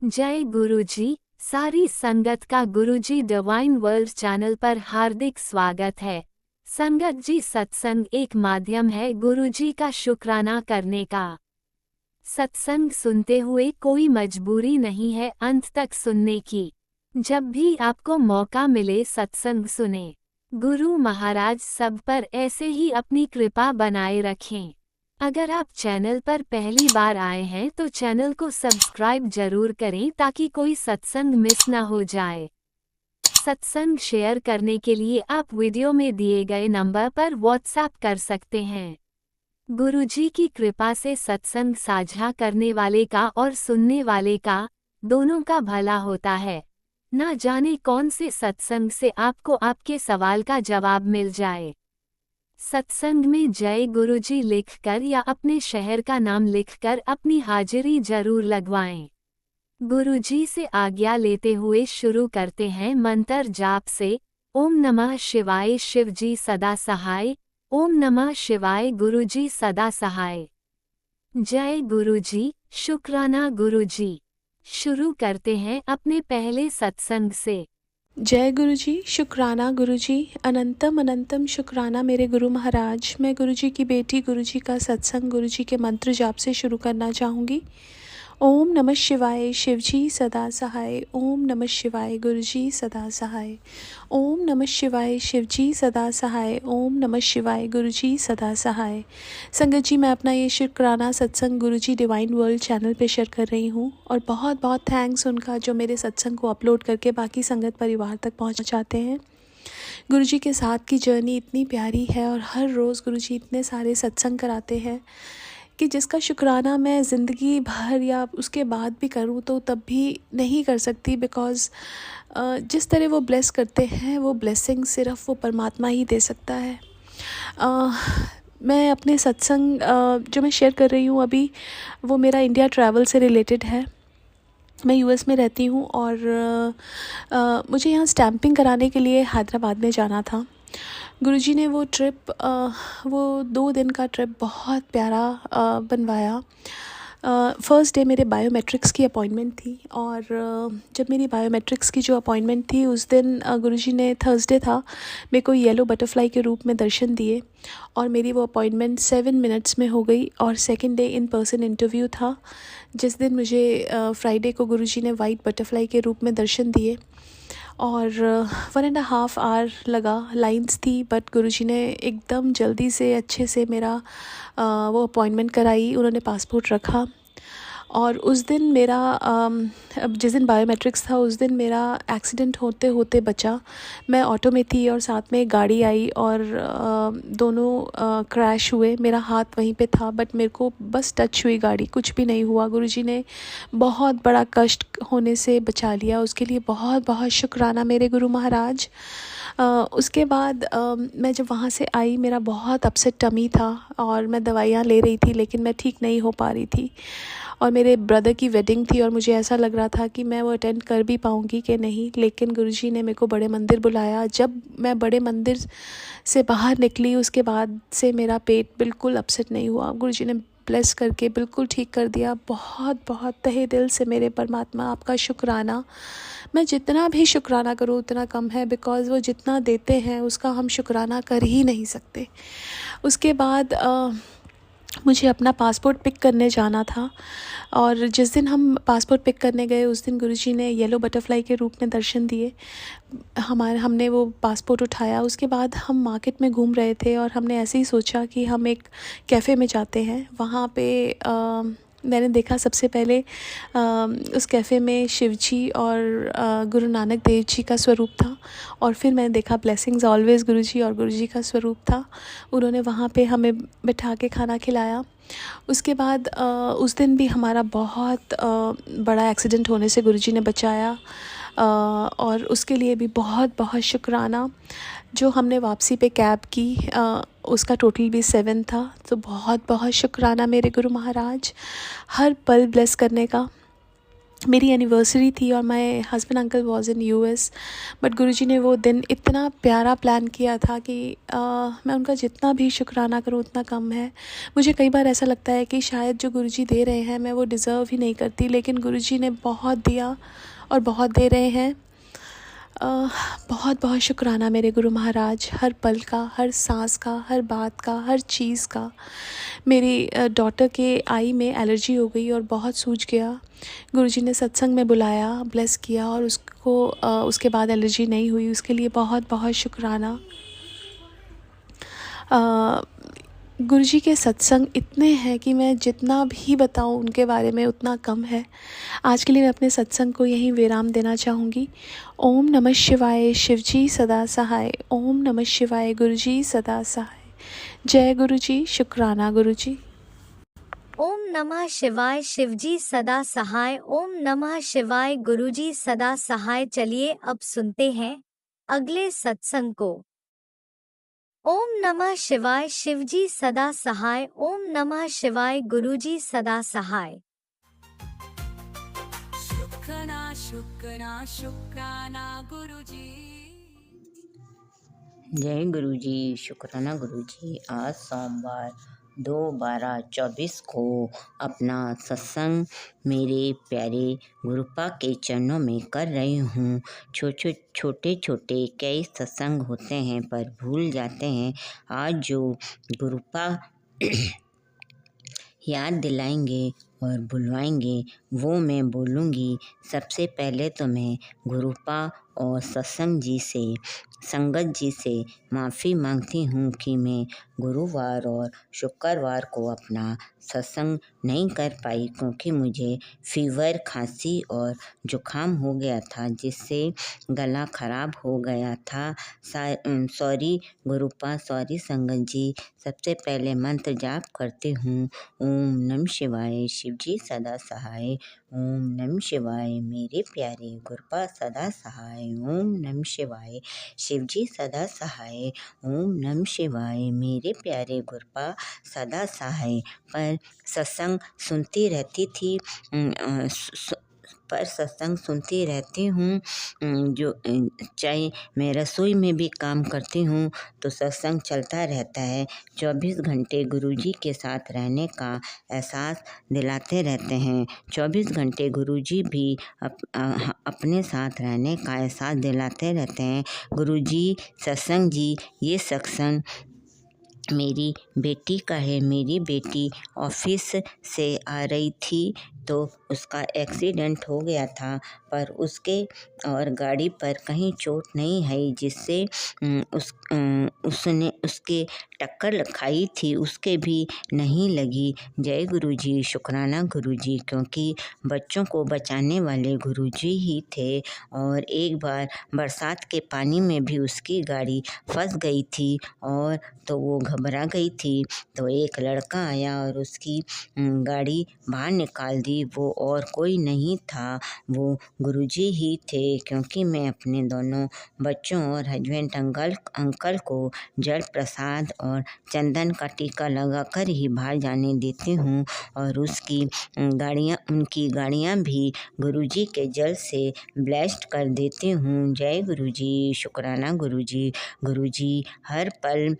जय गुरुजी। सारी संगत का गुरुजी डिवाइन वर्ल्ड चैनल पर हार्दिक स्वागत है। संगत जी, सत्संग एक माध्यम है गुरुजी का शुक्राना करने का। सत्संग सुनते हुए कोई मजबूरी नहीं है अंत तक सुनने की। जब भी आपको मौका मिले सत्संग सुने। गुरु महाराज सब पर ऐसे ही अपनी कृपा बनाए रखें। अगर आप चैनल पर पहली बार आए हैं तो चैनल को सब्सक्राइब जरूर करें ताकि कोई सत्संग मिस ना हो जाए। सत्संग शेयर करने के लिए आप वीडियो में दिए गए नंबर पर व्हाट्सएप कर सकते हैं। गुरुजी की कृपा से सत्संग साझा करने वाले का और सुनने वाले का दोनों का भला होता है। ना जाने कौन से सत्संग से आपको आपके सवाल का जवाब मिल जाए। सत्संग में जय गुरुजी लिखकर या अपने शहर का नाम लिखकर अपनी हाजिरी जरूर लगवाएं। गुरुजी से आज्ञा लेते हुए शुरू करते हैं मंत्र जाप से। ओम नमः शिवाय शिवजी सदा सहाय। ओम नमः शिवाय गुरुजी सदा सहाय। जय गुरुजी, शुक्राना गुरुजी। शुरू करते हैं अपने पहले सत्संग से। जय गुरुजी, शुक्राना गुरुजी, अनंतम अनंतम शुक्राना मेरे गुरु महाराज। मैं गुरुजी की बेटी गुरुजी का सत्संग गुरुजी के मंत्र जाप से शुरू करना चाहूँगी। ओम नमः शिवाय शिवजी सदा सहाय। ओम नमः शिवाय गुरुजी सदा सहाय। ओम नमः शिवाय शिवजी सदा सहाय। ओम नमः शिवाय गुरुजी सदा सहाय। संगत जी, मैं अपना ये शुक्राना सत्संग गुरुजी डिवाइन वर्ल्ड चैनल पे शेयर कर रही हूँ और बहुत बहुत थैंक्स उनका जो मेरे सत्संग को अपलोड करके बाकी संगत परिवार तक पहुँचाते हैं। गुरुजी के साथ की जर्नी इतनी प्यारी है और हर रोज़ गुरुजी इतने सारे सत्संग कराते हैं कि जिसका शुक्राना मैं ज़िंदगी भर या उसके बाद भी करूँ तो तब भी नहीं कर सकती। बिकॉज़ जिस तरह वो ब्लेस करते हैं वो ब्लेसिंग सिर्फ़ वो परमात्मा ही दे सकता है। मैं अपने सत्संग जो मैं शेयर कर रही हूँ अभी, वो मेरा इंडिया ट्रैवल से रिलेटेड है। मैं यूएस में रहती हूँ और मुझे यहाँ स्टैंपिंग कराने के लिए हैदराबाद में जाना था। गुरुजी ने वो ट्रिप वो 2 दिन का ट्रिप बहुत प्यारा बनवाया। फ़र्स्ट डे मेरे बायोमेट्रिक्स की अपॉइंटमेंट थी और जब मेरी बायोमेट्रिक्स की जो अपॉइंटमेंट थी उस दिन गुरुजी ने, थर्सडे था, मेरे को येलो बटरफ्लाई के रूप में दर्शन दिए और मेरी वो अपॉइंटमेंट 7 मिनट्स में हो गई। और second day in person interview था जिस दिन मुझे फ्राइडे को गुरुजी ने वाइट बटरफ्लाई के रूप में दर्शन दिए और 1.5 आवर लगा, लाइंस थी, बट गुरुजी ने एकदम जल्दी से अच्छे से मेरा वो अपॉइंटमेंट कराई। उन्होंने पासपोर्ट रखा और उस दिन मेरा अब जिस दिन बायोमेट्रिक्स था उस दिन मेरा एक्सीडेंट होते होते बचा। मैं ऑटो में थी और साथ में एक गाड़ी आई और दोनों क्रैश हुए। मेरा हाथ वहीं पे था बट मेरे को बस टच हुई गाड़ी, कुछ भी नहीं हुआ। गुरुजी ने बहुत बड़ा कष्ट होने से बचा लिया, उसके लिए बहुत बहुत शुक्राना मेरे गुरु महाराज। उसके बाद मैं जब वहाँ से आई मेरा बहुत अपसेट टमी था और मैं दवाइयाँ ले रही थी लेकिन मैं ठीक नहीं हो पा रही थी और मेरे ब्रदर की वेडिंग थी और मुझे ऐसा लग रहा था कि मैं वो अटेंड कर भी पाऊँगी कि नहीं। लेकिन गुरुजी ने मेरे को बड़े मंदिर बुलाया। जब मैं बड़े मंदिर से बाहर निकली उसके बाद से मेरा पेट बिल्कुल अपसेट नहीं हुआ। गुरुजी ने ब्लेस करके बिल्कुल ठीक कर दिया। बहुत बहुत तहे दिल से मेरे परमात्मा आपका शुक्राना। मैं जितना भी शुक्राना करूँ उतना कम है, बिकॉज़ वो जितना देते हैं उसका हम शुक्राना कर ही नहीं सकते। उसके बाद मुझे अपना पासपोर्ट पिक करने जाना था और जिस दिन हम पासपोर्ट पिक करने गए उस दिन गुरुजी ने येलो बटरफ्लाई के रूप में दर्शन दिए। हमने वो पासपोर्ट उठाया। उसके बाद हम मार्केट में घूम रहे थे और हमने ऐसे ही सोचा कि हम एक कैफ़े में जाते हैं। वहाँ पे मैंने देखा सबसे पहले उस कैफ़े में शिवजी और गुरु नानक देव जी का स्वरूप था और फिर मैंने देखा ब्लेसिंग्स ऑलवेज़ गुरुजी और गुरुजी का स्वरूप था। उन्होंने वहाँ पे हमें बिठा के खाना खिलाया। उसके बाद उस दिन भी हमारा बहुत बड़ा एक्सीडेंट होने से गुरुजी ने बचाया और उसके लिए भी बहुत बहुत शुक्राना। जो हमने वापसी पे कैब की उसका टोटल भी 7 था। तो बहुत बहुत शुक्राना मेरे गुरु महाराज, हर पल ब्लेस करने का। मेरी एनिवर्सरी थी और my husband uncle was in US, but Guruji ने वो दिन इतना प्यारा प्लान किया था कि मैं उनका जितना भी शुक्राना करूँ उतना कम है। मुझे कई बार ऐसा लगता है कि शायद जो गुरुजी दे रहे हैं मैं वो डिज़र्व ही नहीं करती, लेकिन गुरुजी ने बहुत दिया और बहुत दे रहे हैं। बहुत बहुत शुक्राना मेरे गुरु महाराज, हर पल का, हर सांस का, हर बात का, हर चीज़ का। मेरी डॉटर के आई में एलर्जी हो गई और बहुत सूज गया। गुरुजी ने सत्संग में बुलाया, ब्लेस किया और उसके बाद एलर्जी नहीं हुई। उसके लिए बहुत बहुत शुक्राना। गुरुजी के सत्संग इतने हैं कि मैं जितना भी बताऊं उनके बारे में उतना कम है। आज के लिए मैं अपने सत्संग को यहीं विराम देना चाहूँगी। ओम नमः शिवाय, शिवजी सदा सहाय। ओम नमः शिवाय, गुरुजी सदा सहाय। जय गुरुजी, शुक्राना गुरुजी। ओम नमः शिवाय, शिवजी सदा सहाय। ओम नमः शिवाय, गुरुजी सदा सहाय। चलिए अब सुनते हैं अगले सत्संग को। ओम नमः शिवाय, शिवजी सदा सहाय। ओम नमः शिवाय, गुरुजी सदा सहाय। शुक्राना शुक्राना शुक्राना गुरुजी। जय गुरुजी, शुक्राना गुरुजी। आज सोमवार 2/12/24 को अपना सत्संग मेरे प्यारे गुरुपा के चरणों में कर रही हूँ। छोटे छोटे कई सत्संग होते हैं पर भूल जाते हैं। आज जो गुरुपा याद दिलाएंगे और बुलवाएंगे वो मैं बोलूँगी। सबसे पहले तो मैं गुरुपा और सत्संग जी से, संगत जी से माफ़ी मांगती हूँ कि मैं गुरुवार और शुक्रवार को अपना सत्संग नहीं कर पाई, क्योंकि मुझे फीवर, खांसी और जुखाम हो गया था, जिससे गला ख़राब हो गया था। सॉरी गुरुपा, सॉरी संगत जी। सबसे पहले मंत्र जाप करती हूँ। ओम नमः शिवाय, शिवजी सदा सहाय। ओम नमः शिवाय, मेरे प्यारे गुरुपा सदा सहाय। ओम नमः शिवाय, शिवजी सदा सहाय। ओम नमः शिवाय, मेरे प्यारे गुरुपा सदा सहाय। पर सत्संग सुनती रहती थी, पर सत्संग सुनती रहती हूँ। जो चाहे मैं रसोई में भी काम करती हूँ तो सत्संग चलता रहता है। 24 घंटे गुरुजी के साथ रहने का एहसास दिलाते रहते हैं। 24 घंटे गुरुजी भी अपने साथ रहने का एहसास दिलाते रहते हैं। गुरुजी, सत्संग जी, ये सत्संग मेरी बेटी का है। मेरी बेटी ऑफिस से आ रही थी तो उसका एक्सीडेंट हो गया था, पर उसके और गाड़ी पर कहीं चोट नहीं है, जिससे उसने उसके टक्कर खाई थी उसके भी नहीं लगी। जय गुरुजी, शुक्राना गुरुजी, क्योंकि बच्चों को बचाने वाले गुरुजी ही थे। और एक बार बरसात के पानी में भी उसकी गाड़ी फंस गई थी और तो वो घबरा गई थी, तो एक लड़का आया और उसकी गाड़ी बाहर निकाल दी। वो और कोई नहीं था, वो गुरुजी ही थे, क्योंकि मैं अपने दोनों बच्चों और हस्बैंड अंकल को जल प्रसाद और चंदन का टीका लगाकर ही बाहर जाने देती हूँ। और उनकी गाड़ियाँ भी गुरुजी के जल से ब्लेस्ड कर देती हूँ। जय गुरुजी, शुक्राना गुरुजी। गुरुजी हर पल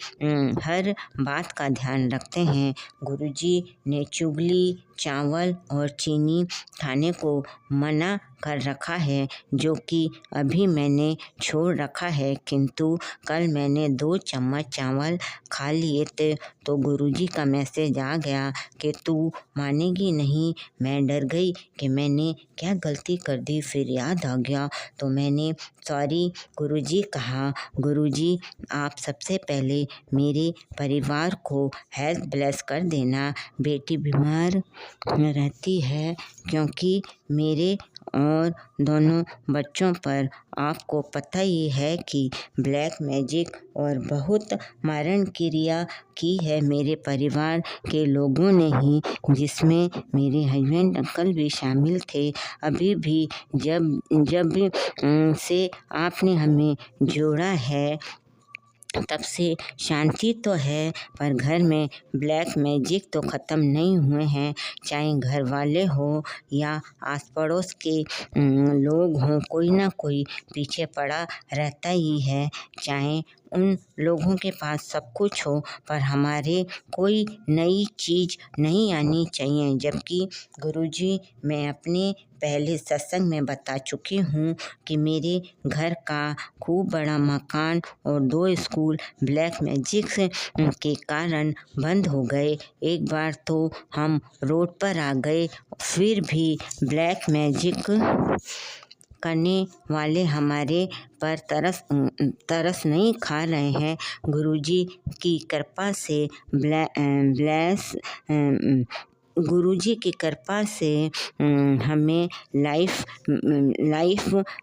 हर बात का ध्यान रखते हैं। गुरुजी ने चुगली, चावल और चीनी खाने को मना कर रखा है, जो कि अभी मैंने छोड़ रखा है, किंतु कल मैंने 2 चम्मच चावल खा लिए थे तो गुरुजी का मैसेज आ गया कि तू मानेगी नहीं। मैं डर गई कि मैंने क्या गलती कर दी, फिर याद आ गया तो मैंने सॉरी गुरुजी कहा। गुरुजी, आप सबसे पहले मेरे परिवार को हेल्थ ब्लेस कर देना। बेटी बीमार रहती है, क्योंकि मेरे और दोनों बच्चों पर आपको पता ही है कि ब्लैक मैजिक और बहुत मारण क्रिया की है मेरे परिवार के लोगों ने ही, जिसमें मेरे हस्बैंड अंकल भी शामिल थे। अभी भी जब से आपने हमें जोड़ा है तब से शांति तो है, पर घर में ब्लैक मैजिक तो ख़त्म नहीं हुए हैं। चाहे घर वाले हो या आस पड़ोस के लोग हों, कोई ना कोई पीछे पड़ा रहता ही है। चाहे उन लोगों के पास सब कुछ हो, पर हमारे कोई नई चीज़ नहीं आनी चाहिए। जबकि गुरुजी, मैं अपने पहले सत्संग में बता चुकी हूँ कि मेरे घर का खूब बड़ा मकान और 2 स्कूल ब्लैक मैजिक के कारण बंद हो गए। एक बार तो हम रोड पर आ गए, फिर भी ब्लैक मैजिक करने वाले हमारे पर तरस नहीं खा रहे हैं। गुरुजी की कृपा से गुरुजी की कृपा से हमें लाइफ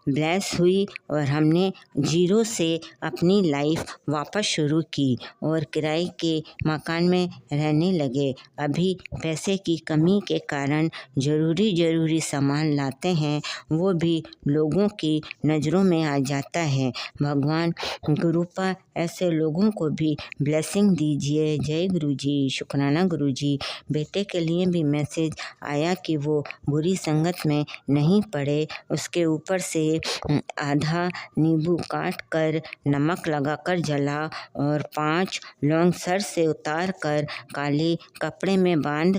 ब्लेस हुई और हमने ज़ीरो से अपनी लाइफ वापस शुरू की और किराए के मकान में रहने लगे। अभी पैसे की कमी के कारण ज़रूरी सामान लाते हैं, वो भी लोगों की नज़रों में आ जाता है। भगवान गुरुपा ऐसे लोगों को भी ब्लेसिंग दीजिए। जय गुरुजी। शुक्राना गुरुजी। बेटे के लिए भी मैसेज आया कि वो बुरी संगत में नहीं पड़े। उसके ऊपर से आधा नींबू काट कर नमक लगाकर जला और 5 लौंग सर से उतार कर काले कपड़े में बांध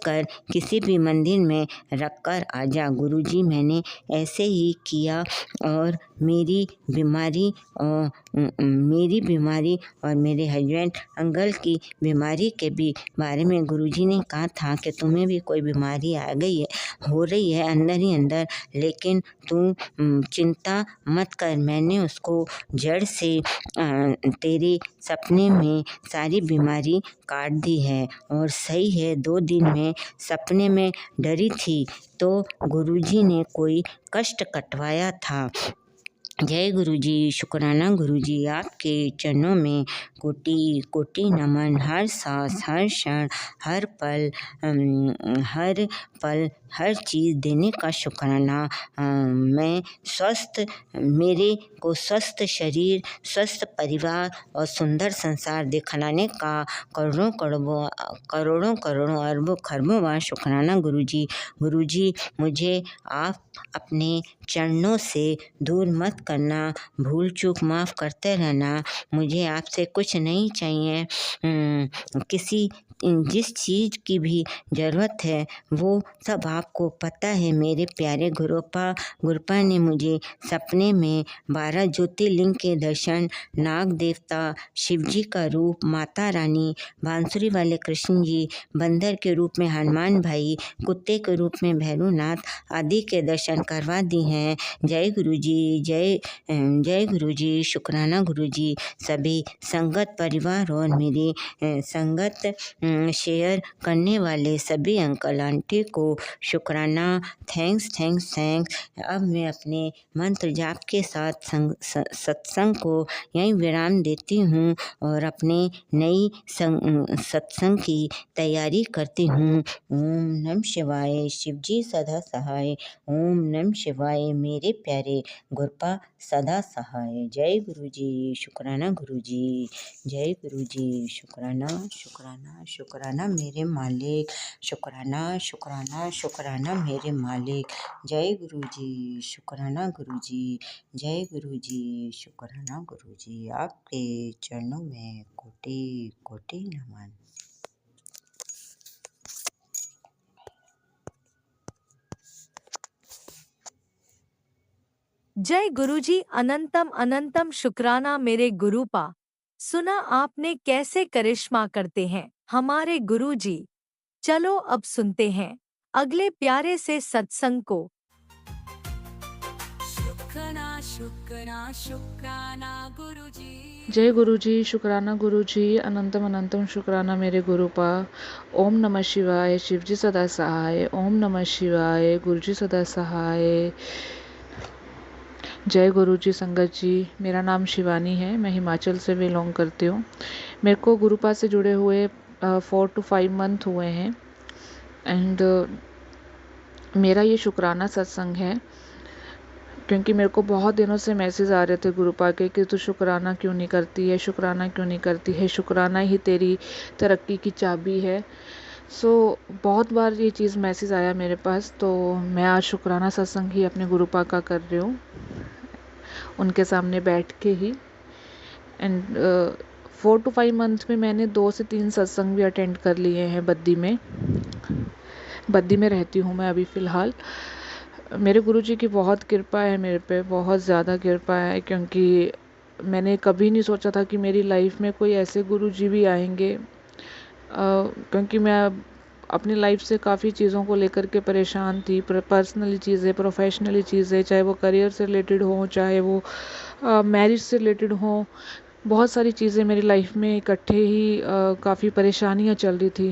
कर किसी भी मंदिर में रख कर आजा। गुरुजी, मैंने ऐसे ही किया और मेरी बीमारी और मेरे हस्बैंड अंकल की बीमारी के भी बारे में गुरुजी ने कहा था कि तुम्हें भी कोई बीमारी आ गई है, हो रही है अंदर ही अंदर, लेकिन तू चिंता मत कर। मैंने उसको जड़ से तेरे सपने में सारी बीमारी काट दी है और सही है। 2 दिन में सपने में डरी थी तो गुरुजी ने कोई कष्ट कटवाया था। जय गुरुजी। शुक्राना गुरुजी। आपके चरणों में कोटि कोटि नमन। हर सांस, हर क्षण, हर पल हर चीज़ देने का शुक्राना। मेरे को स्वस्थ शरीर, स्वस्थ परिवार और सुंदर संसार दिखलाने का करोड़ों अरबों खरबों बार शुक्राना गुरुजी। गुरुजी, मुझे आप अपने चरणों से दूर मत करना, भूल चूक माफ़ करते रहना। मुझे आपसे कुछ नहीं चाहिए। जिस चीज़ की भी ज़रूरत है वो सब आपको पता है। मेरे प्यारे गुरुपा ने मुझे सपने में 12 ज्योतिर्लिंग के दर्शन, नाग देवता, शिवजी का रूप, माता रानी, बांसुरी वाले कृष्ण जी, बंदर के रूप में हनुमान भाई, कुत्ते के रूप में भैरवनाथ आदि के दर्शन करवा दी हैं। जय गुरुजी। जय गुरुजी। शुक्राना गुरुजी। सभी संगत परिवार और मेरे संगत शेयर करने वाले सभी अंकल आंटी को शुक्राना। थैंक्स। अब मैं अपने मंत्र जाप के साथ सत्संग को यहीं विराम देती हूँ और अपने नई सत्संग की तैयारी करती हूँ। ओम नमः शिवाय। शिवजी सदा सहाय। ओम नमः शिवाय। मेरे प्यारे गुरुपा सदा सहाय। जय गुरुजी। शुक्राना गुरुजी। जय गुरुजी। शुक्राना मेरे मालिक। शुक्राना मेरे मालिक। जय गुरुजी। शुक्राना गुरुजी। जय गुरुजी। शुक्राना गुरुजी। आपके चरणों में कोटि कोटि नमन। जय गुरुजी। अनंतम शुक्राना मेरे गुरुपा। सुना आपने कैसे करिश्मा करते हैं हमारे गुरुजी। चलो अब सुनते हैं अगले प्यारे से सत्संग को। शुक्राना गुरुजी। जय गुरुजी। शुक्राना गुरुजी। अनंतम शुक्राना मेरे गुरुपा। ओम नमः शिवाय। शिवजी सदा सहाय। ओम नमः शिवाय। गुरुजी सदा सहाय। जय गुरुजी। संगत जी, मेरा नाम शिवानी है, मैं हिमाचल से बिलोंग करती हूँ। मेरे को गुरुपा से जुड़े हुए 4 to 5 मंथ हुए हैं एंड मेरा ये शुक्राना सत्संग है। क्योंकि मेरे को बहुत दिनों से मैसेज आ रहे थे गुरुपा के कि तू शुक्राना क्यों नहीं करती है, शुक्राना क्यों नहीं करती है, शुक्राना ही तेरी तरक्की की चाबी है। बहुत बार ये चीज़ मैसेज आया मेरे पास, तो मैं आज शुक्राना सत्संग ही अपने गुरुपा का कर रही हूँ, उनके सामने बैठ के ही। एंड 4 to 5 मंथ में मैंने 2 से 3 सत्संग भी अटेंड कर लिए हैं बद्दी में। बद्दी में रहती हूँ मैं अभी फ़िलहाल। मेरे गुरुजी की बहुत कृपा है मेरे पे, बहुत ज़्यादा कृपा है, क्योंकि मैंने कभी नहीं सोचा था कि मेरी लाइफ में कोई ऐसे गुरुजी भी आएंगे। क्योंकि मैं अपनी लाइफ से काफ़ी चीज़ों को लेकर के परेशान थी, पर्सनली चीज़ें, प्रोफेशनली चीज़ें, चाहे वो करियर से रिलेटेड हो, चाहे वो मैरिज से रिलेटेड हो। बहुत सारी चीज़ें मेरी लाइफ में इकट्ठे ही काफ़ी परेशानियाँ चल रही थी।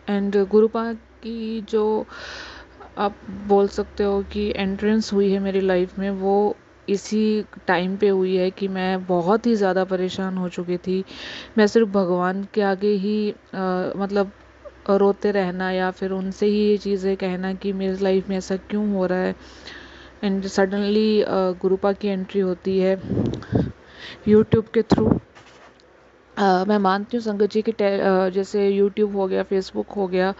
एंड गुरुपा की जो आप बोल सकते हो कि एंट्रेंस हुई है मेरी लाइफ में, वो इसी टाइम पे हुई है कि मैं बहुत ही ज़्यादा परेशान हो चुकी थी। मैं सिर्फ भगवान के आगे ही मतलब रोते रहना या फिर उनसे ही ये चीज़ें कहना कि मेरी लाइफ में ऐसा क्यों हो रहा है। एंड सडनली गुरुपा की एंट्री होती है यूट्यूब के थ्रू। मैं मानती हूँ संगत जी कि जैसे यूट्यूब हो गया, फेसबुक हो गया,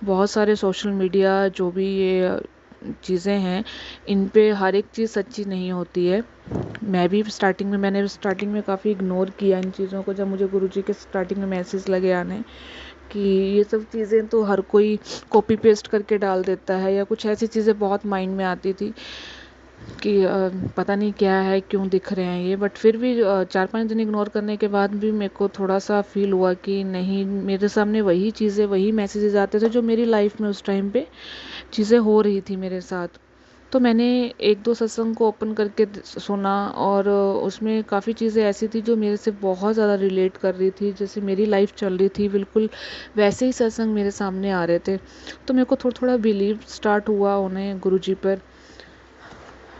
बहुत सारे सोशल मीडिया जो भी ये चीज़ें हैं, इन पे हर एक चीज़ सच्ची नहीं होती है। मैंने स्टार्टिंग में काफ़ी इग्नोर किया इन चीज़ों को, जब मुझे गुरुजी के स्टार्टिंग में मैसेज लगे आने कि ये सब चीज़ें तो हर कोई कॉपी पेस्ट करके डाल देता है, या कुछ ऐसी चीज़ें बहुत माइंड में आती थी कि पता नहीं क्या है, क्यों दिख रहे हैं ये। बट फिर भी 4-5 दिन इग्नोर करने के बाद भी मेरे को थोड़ा सा फील हुआ कि नहीं, मेरे सामने वही चीज़ें, वही मैसेजेस आते थे जो मेरी लाइफ में उस टाइम पे चीज़ें हो रही थी मेरे साथ। तो मैंने 1-2 सत्संग को ओपन करके सुना, और उसमें काफ़ी चीज़ें ऐसी थी जो मेरे से बहुत ज़्यादा रिलेट कर रही थी, जैसे मेरी लाइफ चल रही थी बिल्कुल वैसे ही सत्संग मेरे सामने आ रहे थे। तो मेरे को थोड़ा थोड़ा बिलीव स्टार्ट हुआ उन्हें, गुरुजी पर।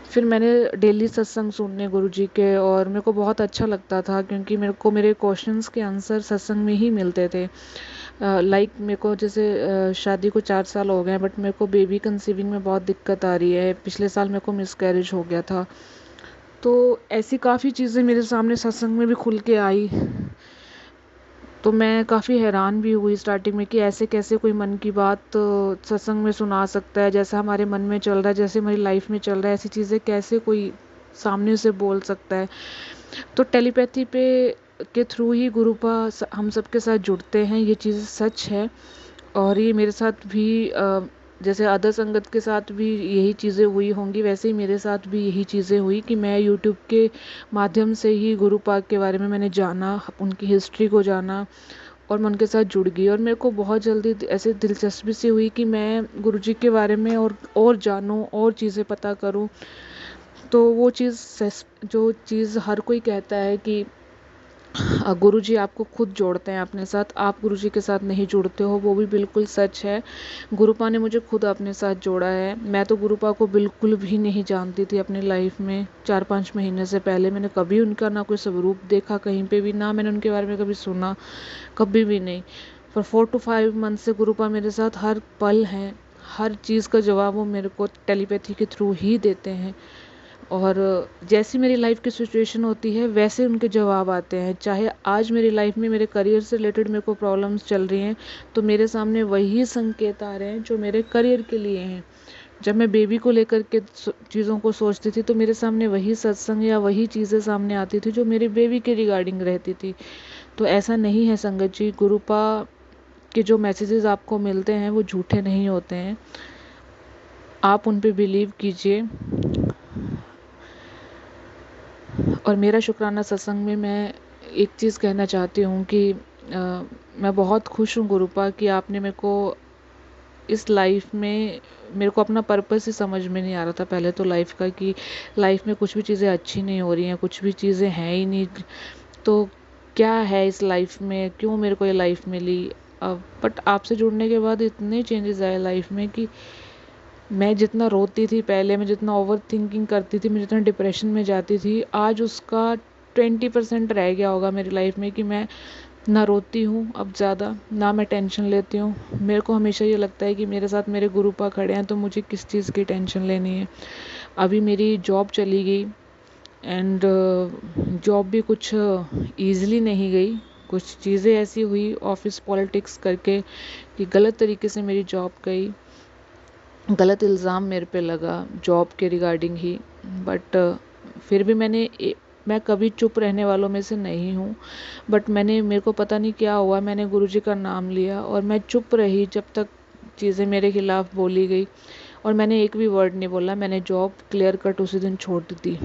फिर मैंने डेली सत्संग सुनने गुरुजी के, और मेरे को बहुत अच्छा लगता था, क्योंकि मेरे को मेरे क्वेश्चंस के आंसर सत्संग में ही मिलते थे। मेरे को जैसे शादी को 4 साल हो गए, बट मेरे को बेबी कंसीविंग में बहुत दिक्कत आ रही है। पिछले साल मेरे को मिसकैरेज हो गया था। तो ऐसी काफ़ी चीज़ें मेरे सामने सत्संग में भी खुल के आई। तो मैं काफ़ी हैरान भी हुई स्टार्टिंग में कि ऐसे कैसे कोई मन की बात सत्संग में सुना सकता है, जैसा हमारे मन में चल रहा है, जैसे हमारी लाइफ में चल रहा है, ऐसी चीज़ें कैसे कोई सामने से बोल सकता है। तो टेलीपैथी पे के थ्रू ही गुरुपा हम सबके साथ जुड़ते हैं, ये चीज़ सच है। और ये मेरे साथ भी जैसे अदर संगत के साथ भी यही चीज़ें हुई होंगी, वैसे ही मेरे साथ भी यही चीज़ें हुई कि मैं यूट्यूब के माध्यम से ही गुरुपा के बारे में मैंने जाना, उनकी हिस्ट्री को जाना, और मैं उनके साथ जुड़ गई। और मेरे को बहुत जल्दी ऐसे दिलचस्पी सी हुई कि मैं गुरुजी के बारे में और जानूं, और चीज़ें पता करूं। तो वो जो चीज़ हर कोई कहता है कि गुरुजी आपको खुद जोड़ते हैं अपने साथ, आप गुरुजी के साथ नहीं जुड़ते हो, वो भी बिल्कुल सच है। गुरुपा ने मुझे खुद अपने साथ जोड़ा है। मैं तो गुरुपा को बिल्कुल भी नहीं जानती थी अपनी लाइफ में। 4-5 महीने से पहले मैंने कभी उनका ना कोई स्वरूप देखा कहीं पे भी, ना मैंने उनके बारे में कभी सुना, कभी भी नहीं। पर 4 to 5 मंथ से गुरुपा मेरे साथ हर पल हैं। हर चीज़ का जवाब वो मेरे को टेलीपैथी के थ्रू ही देते हैं, और जैसी मेरी लाइफ की सिचुएशन होती है वैसे उनके जवाब आते हैं। चाहे आज मेरी लाइफ में मेरे करियर से रिलेटेड मेरे को प्रॉब्लम्स चल रही हैं, तो मेरे सामने वही संकेत आ रहे हैं जो मेरे करियर के लिए हैं। जब मैं बेबी को लेकर के चीज़ों को सोचती थी, तो मेरे सामने वही सत्संग या वही चीज़ें सामने आती थी जो मेरे बेबी के रिगार्डिंग रहती थी। तो ऐसा नहीं है संगत जी, गुरुपा के जो मैसेजेस आपको मिलते हैं वो झूठे नहीं होते हैं, आप उन पे बिलीव कीजिए। और मेरा शुक्राना सत्संग में मैं एक चीज़ कहना चाहती हूँ कि मैं बहुत खुश हूँ गुरुपा कि आपने मेरे को इस लाइफ में, मेरे को अपना पर्पस ही समझ में नहीं आ रहा था पहले तो लाइफ का, कि लाइफ में कुछ भी चीज़ें अच्छी नहीं हो रही हैं, कुछ भी चीज़ें हैं ही नहीं, तो क्या है इस लाइफ में, क्यों मेरे को ये लाइफ मिली। बट आपसे जुड़ने के बाद इतने चेंजेस आए लाइफ में कि मैं जितना रोती थी पहले, मैं जितना ओवर थिंकिंग करती थी, मैं जितना डिप्रेशन में जाती थी, आज उसका 20% रह गया होगा मेरी लाइफ में कि मैं ना रोती हूँ अब ज़्यादा, ना मैं टेंशन लेती हूँ। मेरे को हमेशा ये लगता है कि मेरे साथ मेरे गुरुपा खड़े हैं तो मुझे किस चीज़ की टेंशन लेनी है। अभी मेरी जॉब चली गई एंड जॉब भी कुछ ईज़िली नहीं गई। कुछ चीज़ें ऐसी हुई ऑफिस पॉलिटिक्स करके कि गलत तरीके से मेरी जॉब गई, गलत इल्ज़ाम मेरे पे लगा जॉब के रिगार्डिंग ही। बट फिर भी मैं कभी चुप रहने वालों में से नहीं हूँ। बट मेरे को पता नहीं क्या हुआ, मैंने गुरुजी का नाम लिया और मैं चुप रही जब तक चीज़ें मेरे खिलाफ़ बोली गई, और मैंने एक भी वर्ड नहीं बोला। मैंने जॉब क्लियर कट उसी दिन छोड़ दी।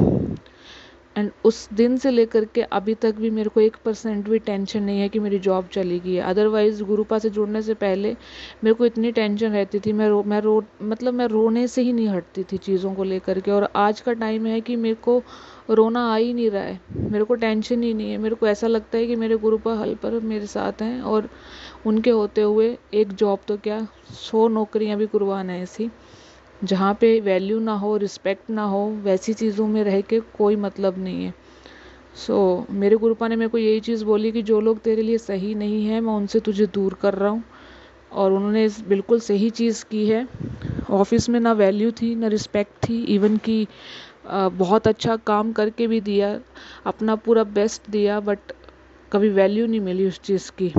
एंड उस दिन से लेकर के अभी तक भी मेरे को 1% भी टेंशन नहीं है कि मेरी जॉब चली गई है। अदरवाइज़ गुरुपा से जुड़ने से पहले मेरे को इतनी टेंशन रहती थी, मैं रोने से ही नहीं हटती थी चीज़ों को लेकर के। और आज का टाइम है कि मेरे को रोना आ ही नहीं रहा है, मेरे को टेंशन ही नहीं है। मेरे को ऐसा लगता है कि मेरे गुरुपा हल पर मेरे साथ हैं, और उनके होते हुए एक जॉब तो क्या 100 नौकरियां भी कुर्बान है ऐसी, जहाँ पे वैल्यू ना हो, रिस्पेक्ट ना हो, वैसी चीज़ों में रह के कोई मतलब नहीं है। मेरे गुरुपा ने मेरे को यही चीज़ बोली कि जो लोग तेरे लिए सही नहीं है मैं उनसे तुझे दूर कर रहा हूँ। और उन्होंने बिल्कुल सही चीज़ की है। ऑफिस में ना वैल्यू थी ना रिस्पेक्ट थी, इवन कि बहुत अच्छा काम करके भी दिया, अपना पूरा बेस्ट दिया, बट कभी वैल्यू नहीं मिली उस चीज़ की।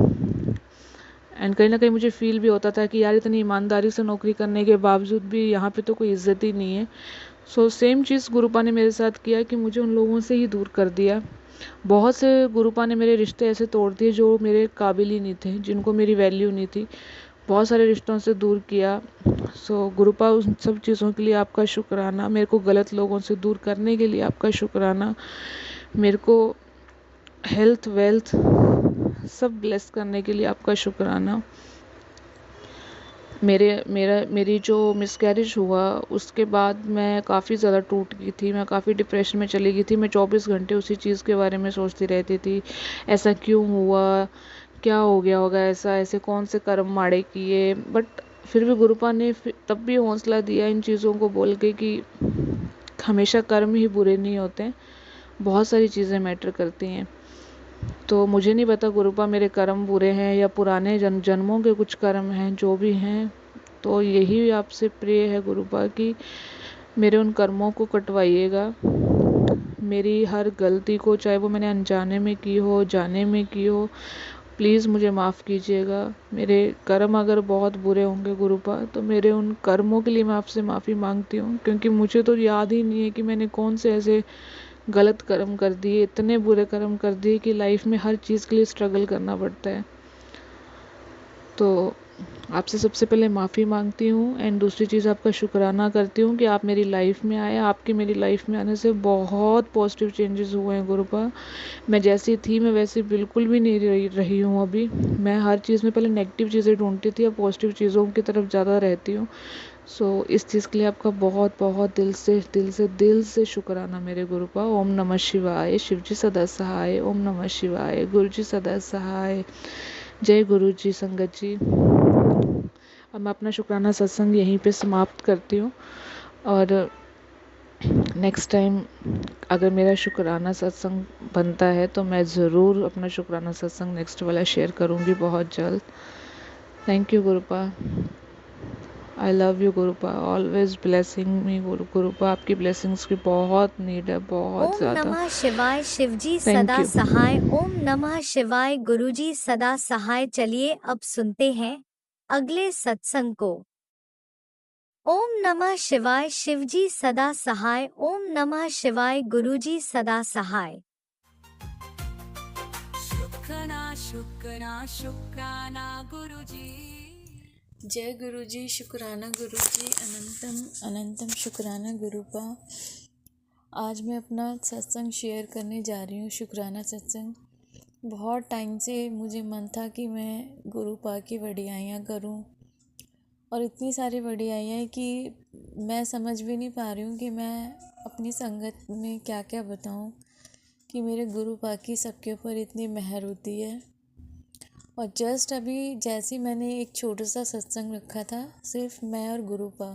एंड कहीं ना कहीं मुझे फील भी होता था कि यार इतनी ईमानदारी से नौकरी करने के बावजूद भी यहाँ पे तो कोई इज्जत ही नहीं है। सेम चीज़ गुरुपा ने मेरे साथ किया कि मुझे उन लोगों से ही दूर कर दिया। बहुत से गुरुपा ने मेरे रिश्ते ऐसे तोड़ दिए जो मेरे काबिल ही नहीं थे, जिनको मेरी वैल्यू नहीं थी। बहुत सारे रिश्तों से दूर किया। गुरुपा उन सब चीज़ों के लिए आपका शुक्राना। मेरे को गलत लोगों से दूर करने के लिए आपका शुक्राना। मेरे को हेल्थ वेल्थ सब ब्लेस करने के लिए आपका शुक्राना। मेरी जो मिसकैरेज हुआ उसके बाद मैं काफ़ी ज़्यादा टूट गई थी, मैं काफ़ी डिप्रेशन में चली गई थी। मैं 24 घंटे उसी चीज़ के बारे में सोचती रहती थी, ऐसा क्यों हुआ, क्या हो गया होगा ऐसा, ऐसे कौन से कर्म माड़े किए। बट फिर भी गुरुपा ने तब भी हौसला दिया इन चीज़ों को बोल के कि हमेशा कर्म ही बुरे नहीं होते, बहुत सारी चीज़ें मैटर करती हैं। तो मुझे नहीं पता गुरुपा मेरे कर्म बुरे हैं या पुराने जन्मों के कुछ कर्म हैं, जो भी हैं। तो यही आपसे प्रे है गुरुपा कि मेरे उन कर्मों को कटवाइएगा। मेरी हर गलती को, चाहे वो मैंने अनजाने में की हो जाने में की हो, प्लीज़ मुझे माफ़ कीजिएगा। मेरे कर्म अगर बहुत बुरे होंगे गुरुपा, तो मेरे उन कर्मों के लिए मैं आपसे माफ़ी मांगती हूँ, क्योंकि मुझे तो याद ही नहीं है कि मैंने कौन से ऐसे गलत कर्म कर दिए, इतने बुरे कर्म कर दिए कि लाइफ में हर चीज़ के लिए स्ट्रगल करना पड़ता है। तो आपसे सबसे पहले माफ़ी मांगती हूँ, एंड दूसरी चीज़ आपका शुक्राना करती हूँ कि आप मेरी लाइफ में आए। आपके मेरी लाइफ में आने से बहुत पॉजिटिव चेंजेस हुए हैं गुरुपा। मैं जैसी थी मैं वैसी बिल्कुल भी नहीं रही हूँ अभी। मैं हर चीज़ में पहले नेगेटिव चीज़ें ढूंढती थी, अब पॉजिटिव चीज़ों की तरफ ज़्यादा रहती हूँ। इस चीज़ के लिए आपका बहुत बहुत दिल से शुक्राना मेरे गुरुपा। ओम नमः शिवाय। शिवजी सदा सहाय। ओम नमः शिवाय। गुरुजी सदा सहाय। जय गुरु जी। संगत जी, अब मैं अपना शुक्राना सत्संग यहीं पे समाप्त करती हूँ, और नेक्स्ट टाइम अगर मेरा शुक्राना सत्संग बनता है तो मैं ज़रूर अपना शुक्राना सत्संग नेक्स्ट वाला शेयर करूँगी बहुत जल्द। Thank you Gurupa. I love you Gurupa, always blessing me Gurupa. आपकी ब्लेसिंग्स की बहुत नीड है, बहुत ओम ज़्यादा। नमः शिवाय। शिवजी थैंक सदा यू। सहाय। ओम नमः शिवाय। गुरुजी सदा सहाय। चलिए अब सुनते हैं अगले सत्संग को। ओम नमः शिवाय। शिवजी सदा सहाय। ओम नमः शिवाय। गुरुजी सदा सहाय। शुक्राना शुक्राना गुरुजी। जय गुरु जी। शुक्राना गुरु जी। अनंतम अनंतम शुक्राना गुरुपा। आज मैं अपना सत्संग शेयर करने जा रही हूँ, शुक्राना सत्संग। बहुत टाइम से मुझे मन था कि मैं गुरुपा की वडियाइयाँ करूँ, और इतनी सारी वडियाइयाँ कि मैं समझ भी नहीं पा रही हूँ कि मैं अपनी संगत में क्या क्या बताऊँ कि मेरे गुरुपा की सबके ऊपर इतनी मेहर होती है। और जस्ट अभी जैसे मैंने एक छोटा सा सत्संग रखा था, सिर्फ मैं और गुरुपा,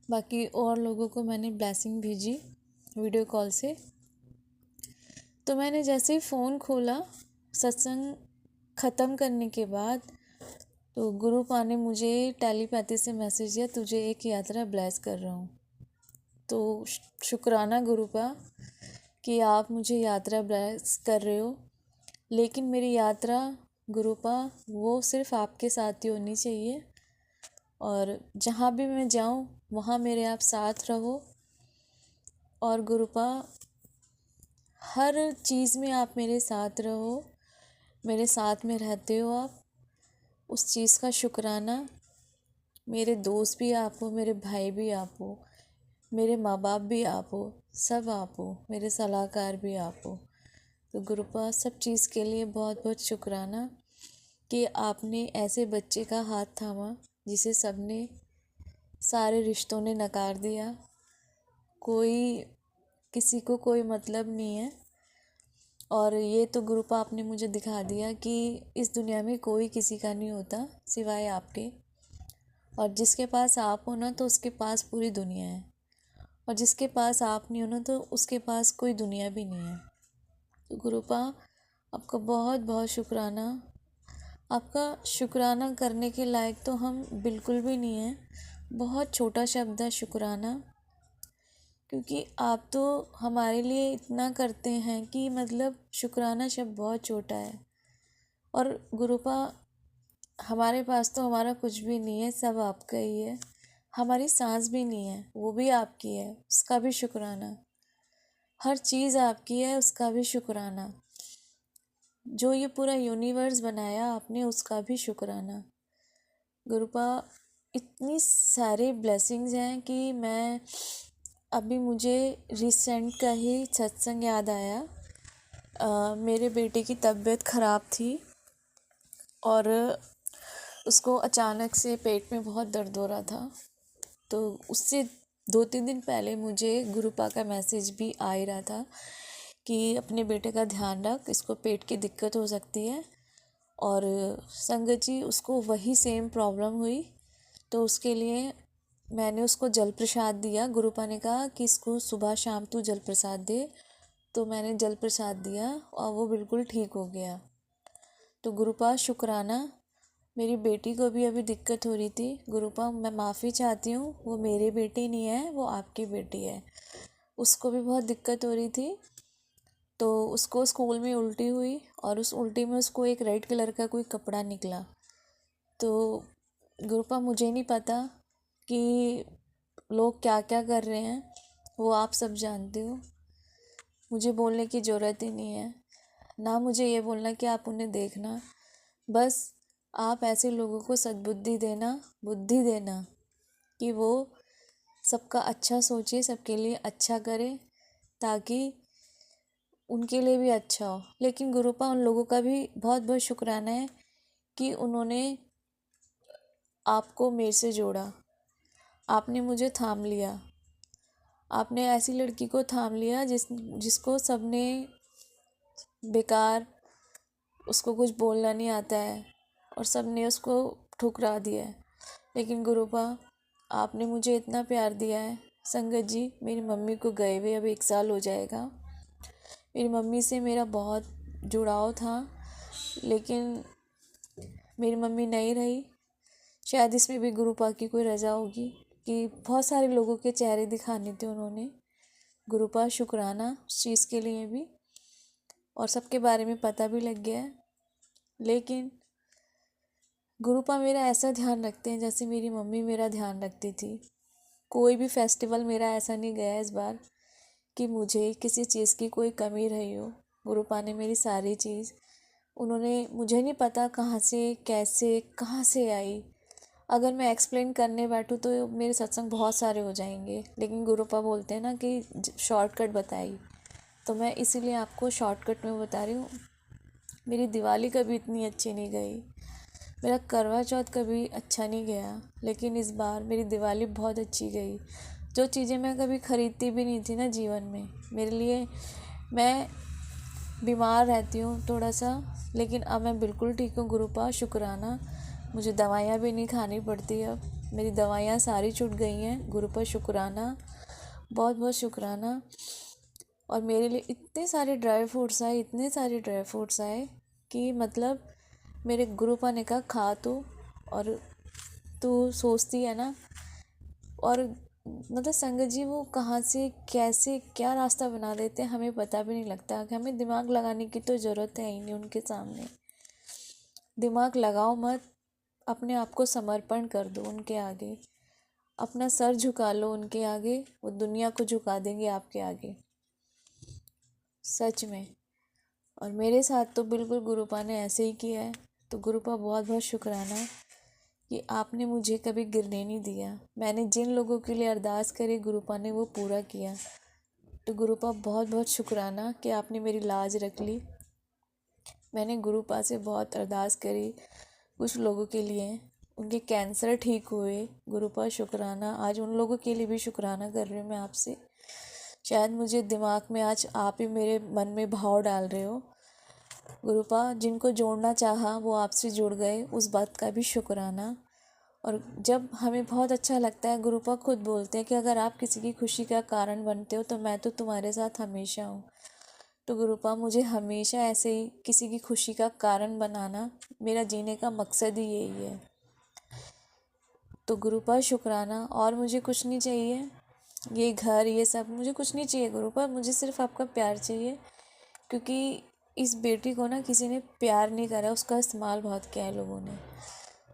बाकी और लोगों को मैंने ब्लेसिंग भेजी वीडियो कॉल से। तो मैंने जैसे ही फ़ोन खोला, सत्संग ख़त्म करने के बाद तो गुरुपा ने मुझे टेलीपैथी से मैसेज दिया, तुझे एक यात्रा ब्लेस कर रहा हूँ। तो शुक्राना गुरुपा कि आप मुझे यात्रा ब्लेस कर रहे हो, लेकिन मेरी यात्रा गुरुपा वो सिर्फ़ आपके साथ ही होनी चाहिए, और जहाँ भी मैं जाऊँ वहाँ मेरे आप साथ रहो। और गुरुपा हर चीज़ में आप मेरे साथ रहो, मेरे साथ में रहते हो आप, उस चीज़ का शुक्राना। मेरे दोस्त भी आप हो, मेरे भाई भी आप हो, मेरे माँ बाप भी आप हो, सब आप हो, मेरे सलाहकार भी आप हो। तो गुरुपा सब चीज़ के लिए बहुत बहुत शुक्राना कि आपने ऐसे बच्चे का हाथ थामा जिसे सबने, सारे रिश्तों ने नकार दिया। कोई किसी को कोई मतलब नहीं है, और ये तो गुरुपा आपने मुझे दिखा दिया कि इस दुनिया में कोई किसी का नहीं होता सिवाय आपके, और जिसके पास आप हो ना तो उसके पास पूरी दुनिया है, और जिसके पास आप नहीं हो ना तो उसके पास कोई दुनिया भी नहीं है। तो गुरुपा आपका बहुत बहुत शुक्राना। आपका शुक्राना करने के लायक तो हम बिल्कुल भी नहीं हैं, बहुत छोटा शब्द है शुक्राना, क्योंकि आप तो हमारे लिए इतना करते हैं कि मतलब शुक्राना शब्द बहुत छोटा है। और गुरुपा हमारे पास तो हमारा कुछ भी नहीं है, सब आपका ही है। हमारी सांस भी नहीं है, वो भी आपकी है, उसका भी शुक्राना। हर चीज़ आपकी है, उसका भी शुक्राना। जो ये पूरा यूनिवर्स बनाया आपने, उसका भी शुक्राना। गुरुपा इतनी सारे ब्लेसिंग्स हैं कि मैं अभी मुझे रिसेंट का ही सत्संग याद आया। मेरे बेटे की तबीयत ख़राब थी और उसको अचानक से पेट में बहुत दर्द हो रहा था, तो उससे 2-3 दिन पहले मुझे गुरुपा का मैसेज भी आ ही रहा था कि अपने बेटे का ध्यान रख, इसको पेट की दिक्कत हो सकती है। और संगत जी उसको वही सेम प्रॉब्लम हुई, तो उसके लिए मैंने उसको जल प्रसाद दिया। गुरुपा ने कहा कि इसको सुबह शाम तू जल प्रसाद दे, तो मैंने जल प्रसाद दिया और वो बिल्कुल ठीक हो गया। तो गुरुपा शुक्राना। मेरी बेटी को भी अभी दिक्कत हो रही थी। गुरुपा मैं माफ़ी चाहती हूँ, वो मेरी बेटी नहीं है, वो आपकी बेटी है। उसको भी बहुत दिक्कत हो रही थी, तो उसको स्कूल में उल्टी हुई और उस उल्टी में उसको एक रेड कलर का कोई कपड़ा निकला। तो गुरुपा मुझे नहीं पता कि लोग क्या क्या कर रहे हैं, वो आप सब जानते हो, मुझे बोलने की ज़रूरत ही नहीं है। ना मुझे ये बोलना कि आप उन्हें देखना, बस आप ऐसे लोगों को सद्बुद्धि देना, बुद्धि देना कि वो सबका अच्छा सोचे, सबके लिए अच्छा करे, ताकि उनके लिए भी अच्छा हो। लेकिन गुरुपा उन लोगों का भी बहुत बहुत शुक्राना है कि उन्होंने आपको मेरे से जोड़ा, आपने मुझे थाम लिया, आपने ऐसी लड़की को थाम लिया जिसको सबने बेकार, उसको कुछ बोलना नहीं आता है और सबने उसको ठुकरा दिया है। लेकिन गुरुपा आपने मुझे इतना प्यार दिया है। संगत जी मेरी मम्मी को गए हुए अब 1 साल हो जाएगा। मेरी मम्मी से मेरा बहुत जुड़ाव था, लेकिन मेरी मम्मी नहीं रही। शायद इसमें भी गुरुपा की कोई रजा होगी कि बहुत सारे लोगों के चेहरे दिखाने थे उन्होंने। गुरुपा शुक्राना उस चीज़ के लिए भी, और सबके बारे में पता भी लग गया है। लेकिन गुरुपा मेरा ऐसा ध्यान रखते हैं जैसे मेरी मम्मी मेरा ध्यान रखती थी। कोई भी फेस्टिवल मेरा ऐसा नहीं गया इस बार कि मुझे किसी चीज़ की कोई कमी रही हो। गुरुपा ने मेरी सारी चीज़, उन्होंने, मुझे नहीं पता कहाँ से कैसे कहाँ से आई। अगर मैं एक्सप्लेन करने बैठूँ तो मेरे सत्संग बहुत सारे हो जाएंगे, लेकिन गुरुपा बोलते हैं ना कि शॉर्टकट बताई, तो मैं इसीलिए आपको शॉर्टकट में बता रही हूँ। मेरी दिवाली कभी इतनी अच्छी नहीं गई, मेरा करवा चौथ कभी अच्छा नहीं गया, लेकिन इस बार मेरी दिवाली बहुत अच्छी गई। जो चीज़ें मैं कभी ख़रीदती भी नहीं थी ना जीवन में, मेरे लिए, मैं बीमार रहती हूँ थोड़ा सा, लेकिन अब मैं बिल्कुल ठीक हूँ। गुरुपा शुक्राना, मुझे दवाइयाँ भी नहीं खानी पड़ती, अब मेरी दवाइयाँ सारी छूट गई हैं। गुरुपा शुक्राना, बहुत बहुत शुक्राना। और मेरे लिए इतने सारे ड्राई फ्रूट्स आए, इतने सारे ड्राई फ्रूट्स आए कि मतलब मेरे गुरुपा ने कहा खा तो, और तू सोचती है ना। और मतलब संगत जी वो कहाँ से कैसे क्या रास्ता बना देते हैं हमें पता भी नहीं लगता। कि हमें दिमाग लगाने की तो ज़रूरत है ही नहीं उनके सामने। दिमाग लगाओ मत, अपने आप को समर्पण कर दो उनके आगे, अपना सर झुका लो उनके आगे, वो दुनिया को झुका देंगे आपके आगे, सच में। और मेरे साथ तो बिल्कुल गुरुपा ने ऐसे ही किया है। तो गुरुपा बहुत बहुत शुक्राना कि आपने मुझे कभी गिरने नहीं दिया। मैंने जिन लोगों के लिए अरदास करी गुरुपा ने वो पूरा किया। तो गुरुपा बहुत बहुत शुक्राना कि आपने मेरी लाज रख ली। मैंने गुरुपा से बहुत अरदास करी कुछ लोगों के लिए, उनके कैंसर ठीक हुए। गुरुपा शुक्राना। आज उन लोगों के लिए भी शुक्राना कर रही हूँ मैं आपसे। शायद मुझे दिमाग में आज आप ही मेरे मन में भाव डाल रहे हो। गुरुपा जिनको जोड़ना चाहा वो आपसे जुड़ गए, उस बात का भी शुक्राना। और जब हमें बहुत अच्छा लगता है, गुरुपा खुद बोलते हैं कि अगर आप किसी की खुशी का कारण बनते हो तो मैं तो तुम्हारे साथ हमेशा हूँ। तो गुरुपा मुझे हमेशा ऐसे ही किसी की खुशी का कारण बनाना मेरा जीने का मकसद ही यही है। तो गुरुपा शुक्राना। और मुझे कुछ नहीं चाहिए, ये घर ये सब मुझे कुछ नहीं चाहिए गुरुपा, मुझे सिर्फ आपका प्यार चाहिए। क्योंकि इस बेटी को ना किसी ने प्यार नहीं करा, उसका इस्तेमाल बहुत किया है लोगों ने।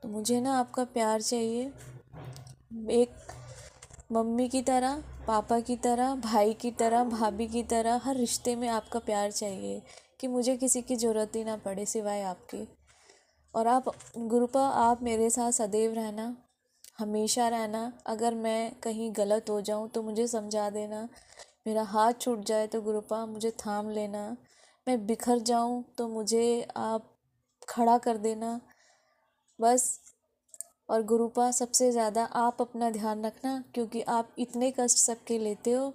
तो मुझे ना आपका प्यार चाहिए, एक मम्मी की तरह, पापा की तरह, भाई की तरह, भाभी की तरह, हर रिश्ते में आपका प्यार चाहिए कि मुझे किसी की ज़रूरत ही ना पड़े सिवाय आपके। और आप गुरुपा आप मेरे साथ सदैव रहना, हमेशा रहना। अगर मैं कहीं गलत हो जाऊं तो मुझे समझा देना, मेरा हाथ छूट जाए तो गुरुपा मुझे थाम लेना, मैं बिखर जाऊं तो मुझे आप खड़ा कर देना बस। और गुरुपा सबसे ज़्यादा आप अपना ध्यान रखना, क्योंकि आप इतने कष्ट सबके लेते हो।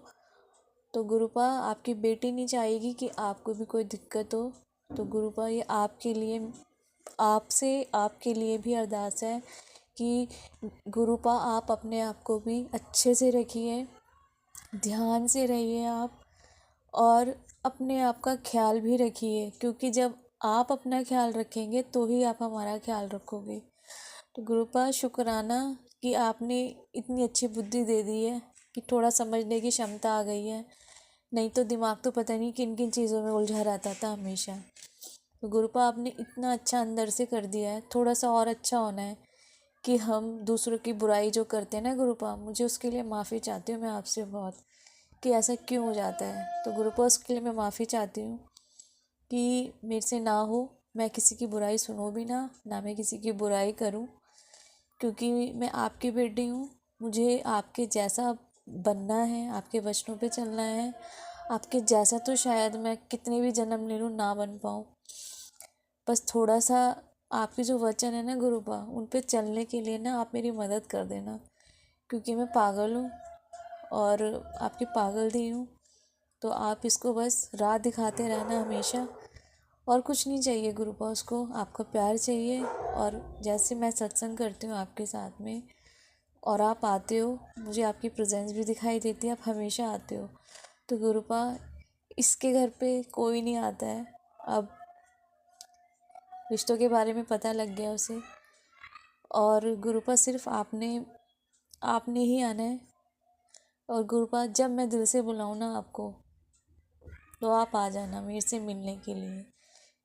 तो गुरुपा आपकी बेटी नहीं चाहेगी कि आपको भी कोई दिक्कत हो। तो गुरुपा ये आपके लिए, आपसे आपके लिए भी अरदास है कि गुरुपा आप अपने आप को भी अच्छे से रखिए, ध्यान से रहिए आप, और अपने आप का ख्याल भी रखिए। क्योंकि जब आप अपना ख्याल रखेंगे तो ही आप हमारा ख्याल रखोगे। तो गुरुपा शुक्राना कि आपने इतनी अच्छी बुद्धि दे दी है कि थोड़ा समझने की क्षमता आ गई है, नहीं तो दिमाग तो पता नहीं किन किन चीज़ों में उलझा रहता था हमेशा। तो गुरुपा आपने इतना अच्छा अंदर से कर दिया है, थोड़ा सा और अच्छा होना है कि हम दूसरों की बुराई जो करते हैं ना गुरुपा, मुझे उसके लिए माफ़ी चाहती हूँ मैं आपसे बहुत, कि ऐसा क्यों हो जाता है। तो गुरुपा उसके लिए मैं माफ़ी चाहती हूँ कि मेरे से ना हो, मैं किसी की बुराई सुनूं भी ना मैं किसी की बुराई करूं। क्योंकि मैं आपकी बेटी हूँ, मुझे आपके जैसा बनना है, आपके वचनों पे चलना है। आपके जैसा तो शायद मैं कितने भी जन्म ले लूँ ना बन पाऊँ, बस थोड़ा सा आपके जो वचन है ना गुरुपा, उन पे चलने के लिए ना आप मेरी मदद कर देना। क्योंकि मैं पागल हूँ और आपकी पागल दी हूँ। तो आप इसको बस राह दिखाते रहना हमेशा, और कुछ नहीं चाहिए गुरुपा, उसको आपका प्यार चाहिए। और जैसे मैं सत्संग करती हूँ आपके साथ में और आप आते हो, मुझे आपकी प्रेजेंस भी दिखाई देती है, आप हमेशा आते हो। तो गुरुपा इसके घर पे कोई नहीं आता है, अब रिश्तों के बारे में पता लग गया उसे। और गुरुपा सिर्फ आपने ही आना है। और गुरुपा जब मैं दिल से बुलाऊँ ना आपको, तो आप आ जाना मेरे से मिलने के लिए,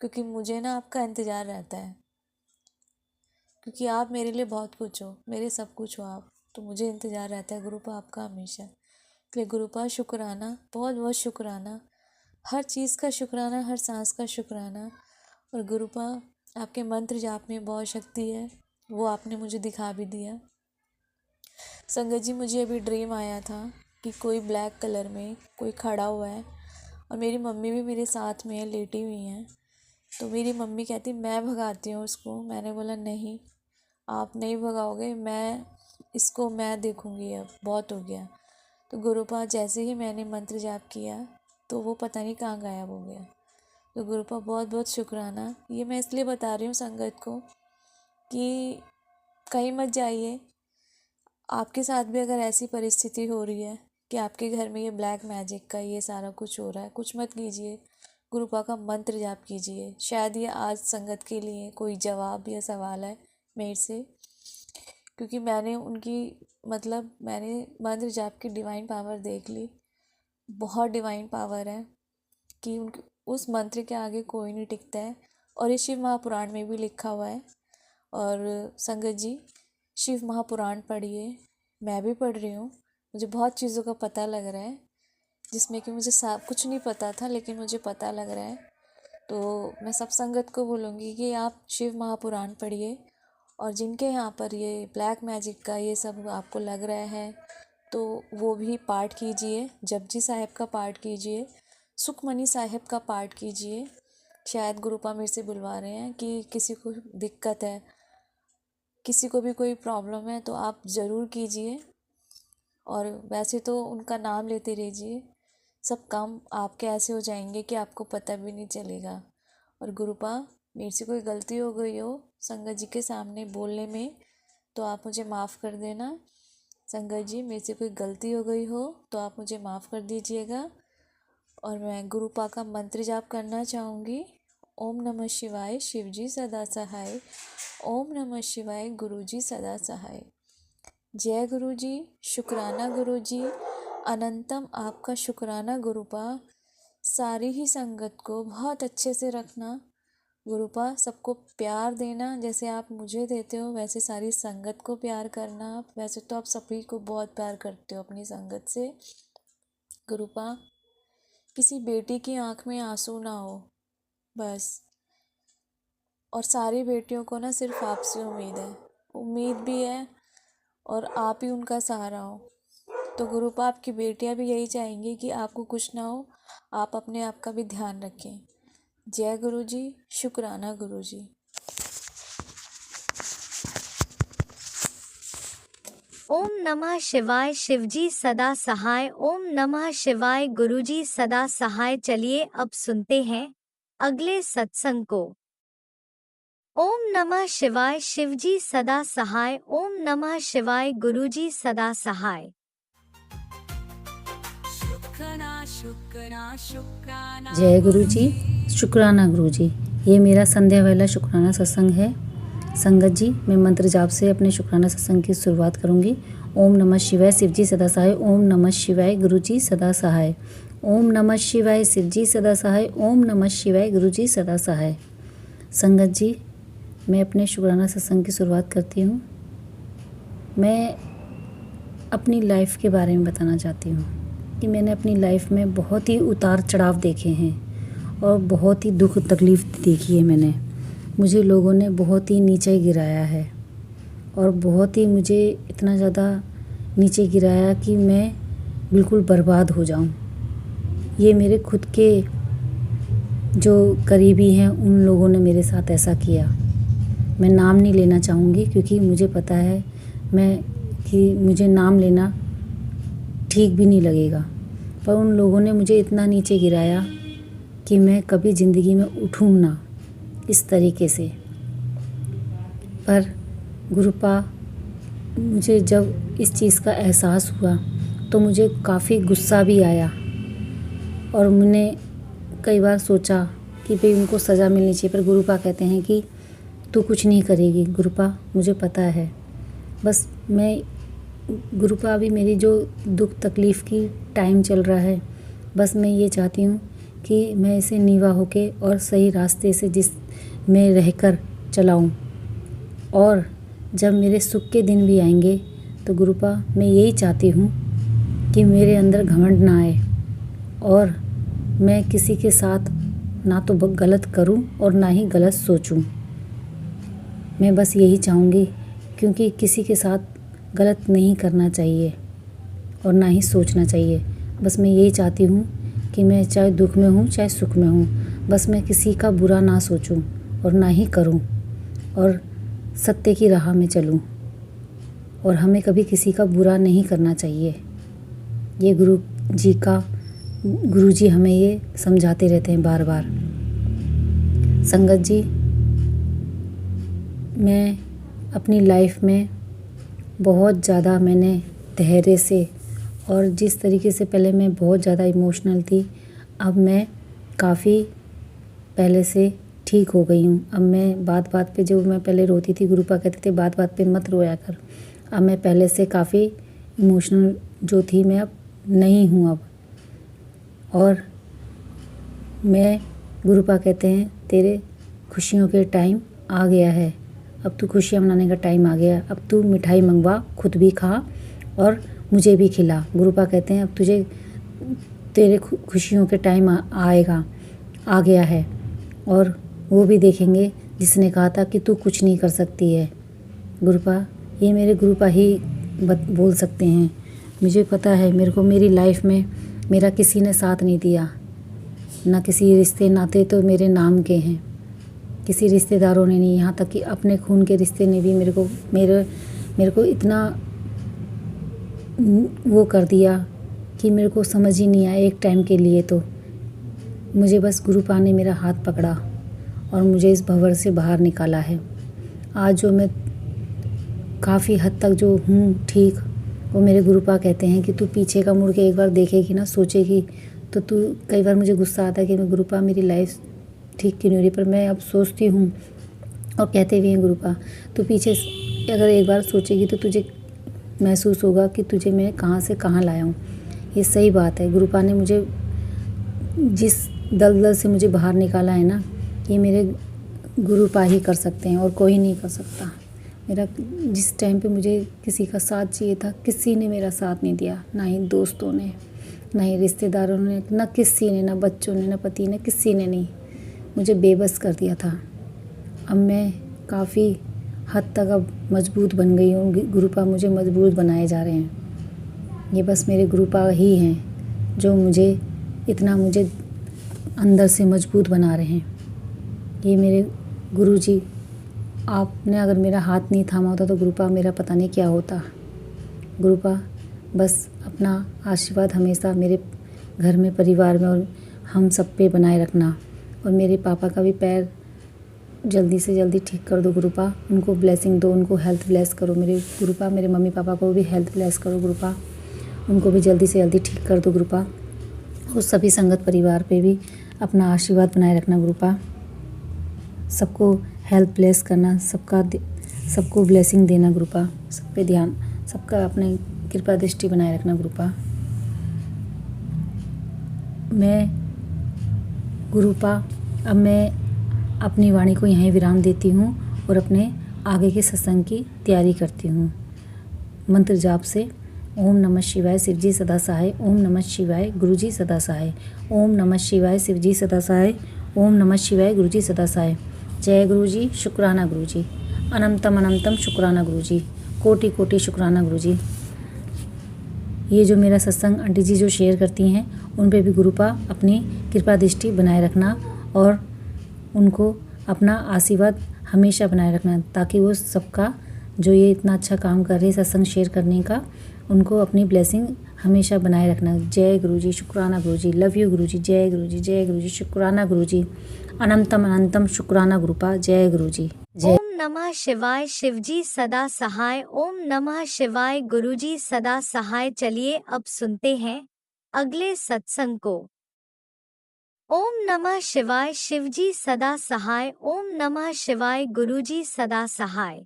क्योंकि मुझे ना आपका इंतज़ार रहता है। क्योंकि आप मेरे लिए बहुत कुछ हो, मेरे सब कुछ हो आप, तो मुझे इंतज़ार रहता है गुरुपा आपका हमेशा। इसलिए गुरुपा शुक्राना, बहुत बहुत शुक्राना, हर चीज़ का शुक्राना, हर सांस का शुक्राना। और गुरुपा आपके मंत्र जाप में बहुत शक्ति है, वो आपने मुझे दिखा भी दिया। संगत जी मुझे अभी ड्रीम आया था कि कोई ब्लैक कलर में कोई खड़ा हुआ है, और मेरी मम्मी भी मेरे साथ में है, लेटी हुई हैं। तो मेरी मम्मी कहती मैं भगाती हूँ उसको। मैंने बोला नहीं, आप नहीं भगाओगे, मैं देखूँगी, अब बहुत हो गया। तो गुरुपा जैसे ही मैंने मंत्र जाप किया तो वो पता नहीं कहाँ गायब हो गया। तो गुरुपा बहुत बहुत शुक्राना। ये मैं इसलिए बता रही हूँ संगत को कि कहीं मत जाइए, आपके साथ भी अगर ऐसी परिस्थिति हो रही है कि आपके घर में ये ब्लैक मैजिक का ये सारा कुछ हो रहा है, कुछ मत कीजिए, गुरुपा का मंत्र जाप कीजिए। शायद ये आज संगत के लिए कोई जवाब या सवाल है मेरे से, क्योंकि मैंने मैंने मंत्र जाप की डिवाइन पावर देख ली। बहुत डिवाइन पावर है कि उस मंत्र के आगे कोई नहीं टिकता है, और ये शिव महापुराण में भी लिखा हुआ है। और संगत जी, शिव महापुराण पढ़िए, मैं भी पढ़ रही हूँ। मुझे बहुत चीज़ों का पता लग रहा है, जिसमें कि मुझे कुछ नहीं पता था, लेकिन मुझे पता लग रहा है। तो मैं सब संगत को बोलूँगी कि आप शिव महापुराण पढ़िए, और जिनके यहाँ पर ये ब्लैक मैजिक का ये सब आपको लग रहा है तो वो भी पाठ कीजिए। जपजी साहिब का पाठ कीजिए, सुखमनी साहिब का पाठ कीजिए। शायद गुरुपा मेरे से बुलवा रहे हैं कि किसी को दिक्कत है, किसी को भी कोई प्रॉब्लम है तो आप ज़रूर कीजिए। और वैसे तो उनका नाम लेते रहिए, सब काम आपके ऐसे हो जाएंगे कि आपको पता भी नहीं चलेगा। और गुरुपा, मेरे से कोई गलती हो गई हो संगत जी के सामने बोलने में तो आप मुझे माफ़ कर देना। संगत जी, मेरे से कोई गलती हो गई हो तो आप मुझे माफ़ कर दीजिएगा। और मैं गुरुपा का मंत्र जाप करना चाहूँगी। ओम नमः शिवाय, शिवजी सदा सहाय। ओम नमः शिवाय, गुरुजी सदा सहाय। जय गुरु जी, शुक्राना गुरु जी, अनंतम आपका शुक्राना गुरुपा। सारी ही संगत को बहुत अच्छे से रखना गुरुपा, सबको प्यार देना, जैसे आप मुझे देते हो वैसे सारी संगत को प्यार करना। आप वैसे तो आप सभी को बहुत प्यार करते हो अपनी संगत से गुरुपा। किसी बेटी की आंख में आंसू ना हो बस। और सारी बेटियों को ना सिर्फ आपसे उम्मीद भी है, और आप ही उनका सहारा हो। तो गुरुपा, आपकी बेटियां भी यही चाहेंगी कि आपको कुछ ना हो, आप अपने आप का भी ध्यान रखें। जय गुरु जी, शुक्राना गुरु जी। ओम नमः शिवाय, शिवजी सदा सहाय। ओम नमः शिवाय, गुरुजी सदा सहाय। चलिए अब सुनते हैं अगले सत्संग को। ओम नमः शिवाय, शिवजी सदा सहाय। ओम नमः शिवाय, गुरुजी सदा सहाय। जय गुरु जी, शुक्राना गुरु जी। ये मेरा संध्या वाला शुक्राना सत्संग है। संगत जी, मैं मंत्र जाप से अपने शुक्राना सत्संग की शुरुआत करूंगी। ओम नमः शिवाय, शिवजी सदा सहाय। ओम नमः शिवाय, गुरुजी सदा सहाय। ओम नमः शिवाय, शिवजी सदा सहाय। ओम नमः शिवाय, गुरुजी सदा सहाय। संगत जी, मैं अपने शुक्राना सत्संग की शुरुआत करती हूँ। मैं अपनी लाइफ के बारे में बताना चाहती हूँ कि मैंने अपनी लाइफ में बहुत ही उतार चढ़ाव देखे हैं और बहुत ही दुख तकलीफ़ देखी है मैंने। मुझे लोगों ने बहुत ही नीचे गिराया है, और बहुत ही मुझे इतना ज़्यादा नीचे गिराया कि मैं बिल्कुल बर्बाद हो जाऊं। ये मेरे खुद के जो करीबी हैं उन लोगों ने मेरे साथ ऐसा किया। मैं नाम नहीं लेना चाहूँगी, क्योंकि मुझे पता है कि मुझे नाम लेना ठीक भी नहीं लगेगा। पर उन लोगों ने मुझे इतना नीचे गिराया कि मैं कभी ज़िंदगी में उठूँ ना इस तरीके से। पर गुरुपा, मुझे जब इस चीज़ का एहसास हुआ तो मुझे काफ़ी गुस्सा भी आया, और मैंने कई बार सोचा कि भाई उनको सज़ा मिलनी चाहिए। पर गुरुपा कहते हैं कि तू कुछ नहीं करेगी। गुरुपा, मुझे पता है। बस मैं गुरुपा, अभी मेरी जो दुख तकलीफ़ की टाइम चल रहा है, बस मैं ये चाहती हूँ कि मैं इसे नीवा होके और सही रास्ते से जिस में रहकर चलाऊँ। और जब मेरे सुख के दिन भी आएंगे तो गुरुपा, मैं यही चाहती हूँ कि मेरे अंदर घमंड ना आए, और मैं किसी के साथ ना तो गलत करूँ और ना ही गलत सोचूँ। मैं बस यही चाहूँगी, क्योंकि किसी के साथ गलत नहीं करना चाहिए और ना ही सोचना चाहिए। बस मैं यही चाहती हूँ कि मैं चाहे दुख में हूँ चाहे सुख में हूँ, बस मैं किसी का बुरा ना सोचूं और ना ही करूँ, और सत्य की राह में चलूँ। और हमें कभी किसी का बुरा नहीं करना चाहिए। ये गुरु जी हमें ये समझाते रहते हैं बार बार। संगत जी, मैं अपनी लाइफ में बहुत ज़्यादा मैंने धैर्य से, और जिस तरीके से पहले मैं बहुत ज़्यादा इमोशनल थी, अब मैं काफ़ी पहले से ठीक हो गई हूँ। अब मैं बात बात पे, जो मैं पहले रोती थी, गुरुपा कहते थे बात बात पे मत रोया कर। अब मैं पहले से काफ़ी इमोशनल जो थी मैं अब नहीं हूँ अब। और मैं, गुरुपा कहते हैं तेरे खुशियों के टाइम आ गया है, अब तू खुशियाँ मनाने का टाइम आ गया, अब तू मिठाई मंगवा, खुद भी खा और मुझे भी खिला। गुरुपा कहते हैं अब तुझे तेरे खुशियों के टाइम आएगा, आ गया है, और वो भी देखेंगे जिसने कहा था कि तू कुछ नहीं कर सकती है। गुरुपा, ये मेरे गुरुपा ही बोल सकते हैं। मुझे पता है, मेरे को मेरी लाइफ में मेरा किसी ने साथ नहीं दिया, ना किसी रिश्ते नाते तो मेरे नाम के हैं, किसी रिश्तेदारों ने नहीं, यहाँ तक कि अपने खून के रिश्ते ने भी मेरे को इतना वो कर दिया कि मेरे को समझ ही नहीं आया एक टाइम के लिए। तो मुझे बस गुरुपा ने मेरा हाथ पकड़ा और मुझे इस भंवर से बाहर निकाला है। आज जो मैं काफ़ी हद तक जो हूँ ठीक, वो मेरे गुरुपा कहते हैं कि तू पीछे का मुड़ के एक बार देखेगी ना, सोचेगी तो तू, कई बार मुझे गुस्सा आता है कि मैं, गुरुपा मेरी लाइफ ठीक क्यों नहीं हो रही, पर मैं अब सोचती हूँ और कहते भी हैं गुरुपा तू पीछे अगर एक बार सोचेगी तो तुझे महसूस होगा कि तुझे मैं कहाँ से कहाँ लाया हूँ। ये सही बात है। गुरुपा ने मुझे जिस दलदल से मुझे बाहर निकाला है ना, ये मेरे गुरुपा ही कर सकते हैं और कोई नहीं कर सकता। मेरा जिस टाइम पे मुझे किसी का साथ चाहिए था, किसी ने मेरा साथ नहीं दिया, ना ही दोस्तों ने, ना ही रिश्तेदारों ने, ना किसी ने, ना बच्चों ने, ना पति ने, किसी ने नहीं, मुझे बेबस कर दिया था। अब मैं काफ़ी हद तक अब मजबूत बन गई हूँ। गुरुपा मुझे मजबूत बनाए जा रहे हैं। ये बस मेरे गुरुपा ही हैं जो मुझे मुझे अंदर से मजबूत बना रहे हैं। ये मेरे गुरुजी, आपने अगर मेरा हाथ नहीं थामा होता तो गुरुपा मेरा पता नहीं क्या होता। गुरुपा बस अपना आशीर्वाद हमेशा मेरे घर में, परिवार में और हम सब पे बनाए रखना, और मेरे पापा का भी पैर जल्दी से जल्दी ठीक कर दो गुरुपा, उनको ब्लेसिंग दो, उनको हेल्थ ब्लेस करो मेरे गुरुपा, मेरे मम्मी पापा को भी हेल्थ ब्लेस करो गुरुपा, उनको भी जल्दी से जल्दी ठीक कर दो गुरुपा, और सभी संगत परिवार पे भी अपना आशीर्वाद बनाए रखना गुरुपा, सबको हेल्थ ब्लेस करना, सबको ब्लेसिंग देना गुरुपा, सब पे ध्यान, सबका अपने कृपा दृष्टि बनाए रखना गुरुपा। मैं गुरुपा, अब मैं अपनी वाणी को यहीं विराम देती हूँ और अपने आगे के सत्संग की तैयारी करती हूँ। मंत्र जाप से ओम नमः शिवाय शिवजी सदा सहाय, ओम नमः शिवाय गुरुजी सदा सहाय, ओम नमः शिवाय शिवजी सदा सहाय, ओम नमः शिवाय गुरुजी सदा सहाय। जय गुरुजी, शुक्राना गुरुजी, अनंतम अनंतम शुक्राना गुरुजी, कोटि कोटि शुक्राना गुरुजी। ये जो मेरा सत्संग आंटी जी जो शेयर करती हैं, उन पे भी गुरुपा अपनी कृपा दृष्टि बनाए रखना और उनको अपना आशीर्वाद हमेशा बनाए रखना, ताकि वो सबका जो ये इतना अच्छा काम कर रहे हैं सत्संग शेयर करने का, उनको अपनी ब्लेसिंग हमेशा बनाए रखना। जय गुरुजी, शुक्राना गुरुजी, लव यू गुरुजी, जय गुरुजी, जय गुरुजी, शुक्राना गुरुजी, अनंतम अनंतम शुक्राना गुरुपा, जय गुरुजी, जय। ओम नमः शिवाय शिवजी सदा सहाय, ओम नमः शिवाय गुरुजी सदा सहाय। चलिए अब सुनते हैं अगले सत्संग को। ओम नमः शिवाय शिवजी सदा सहाय, ओम नमः शिवाय गुरुजी सदा सहाय।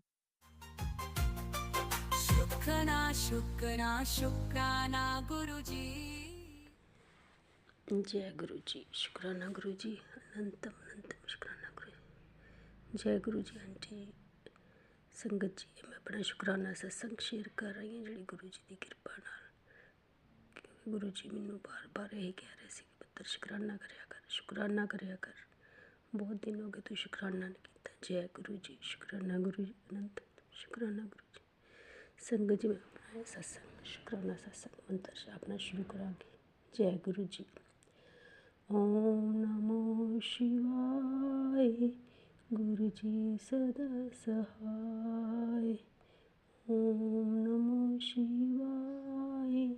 शुक्राना शुक्राना गुरुजी। जय गुरुजी, शुक्राना गुरुजी, अनंतम अनंतम शुक्राना गुरुजी। जय गुरुजी आंटी संगत जी, मैं अपना शुक्राना सत्संग शेयर कर रही हूँ जी गुरुजी की कृपा नाल, क्योंकि गुरुजी मैनू बार बार यही कह रहे थे कि पुत्र शुक्राना करया कर, शुक्राना करया कर, बहुत दिन हो गए तू शुक्राना नहीं किया। जय गुरुजी, शुक्राना गुरुजी, अनंतम शुक्राना गुरुजी। संगत जी, मैं अपना सत्संग शुक्राना सत्संग मंत्र से अपना शुरू करांगी। जय गुरुजी। ओम नमो शिवाय गुरुजी सदा सहाय, ओम नमो शिवाय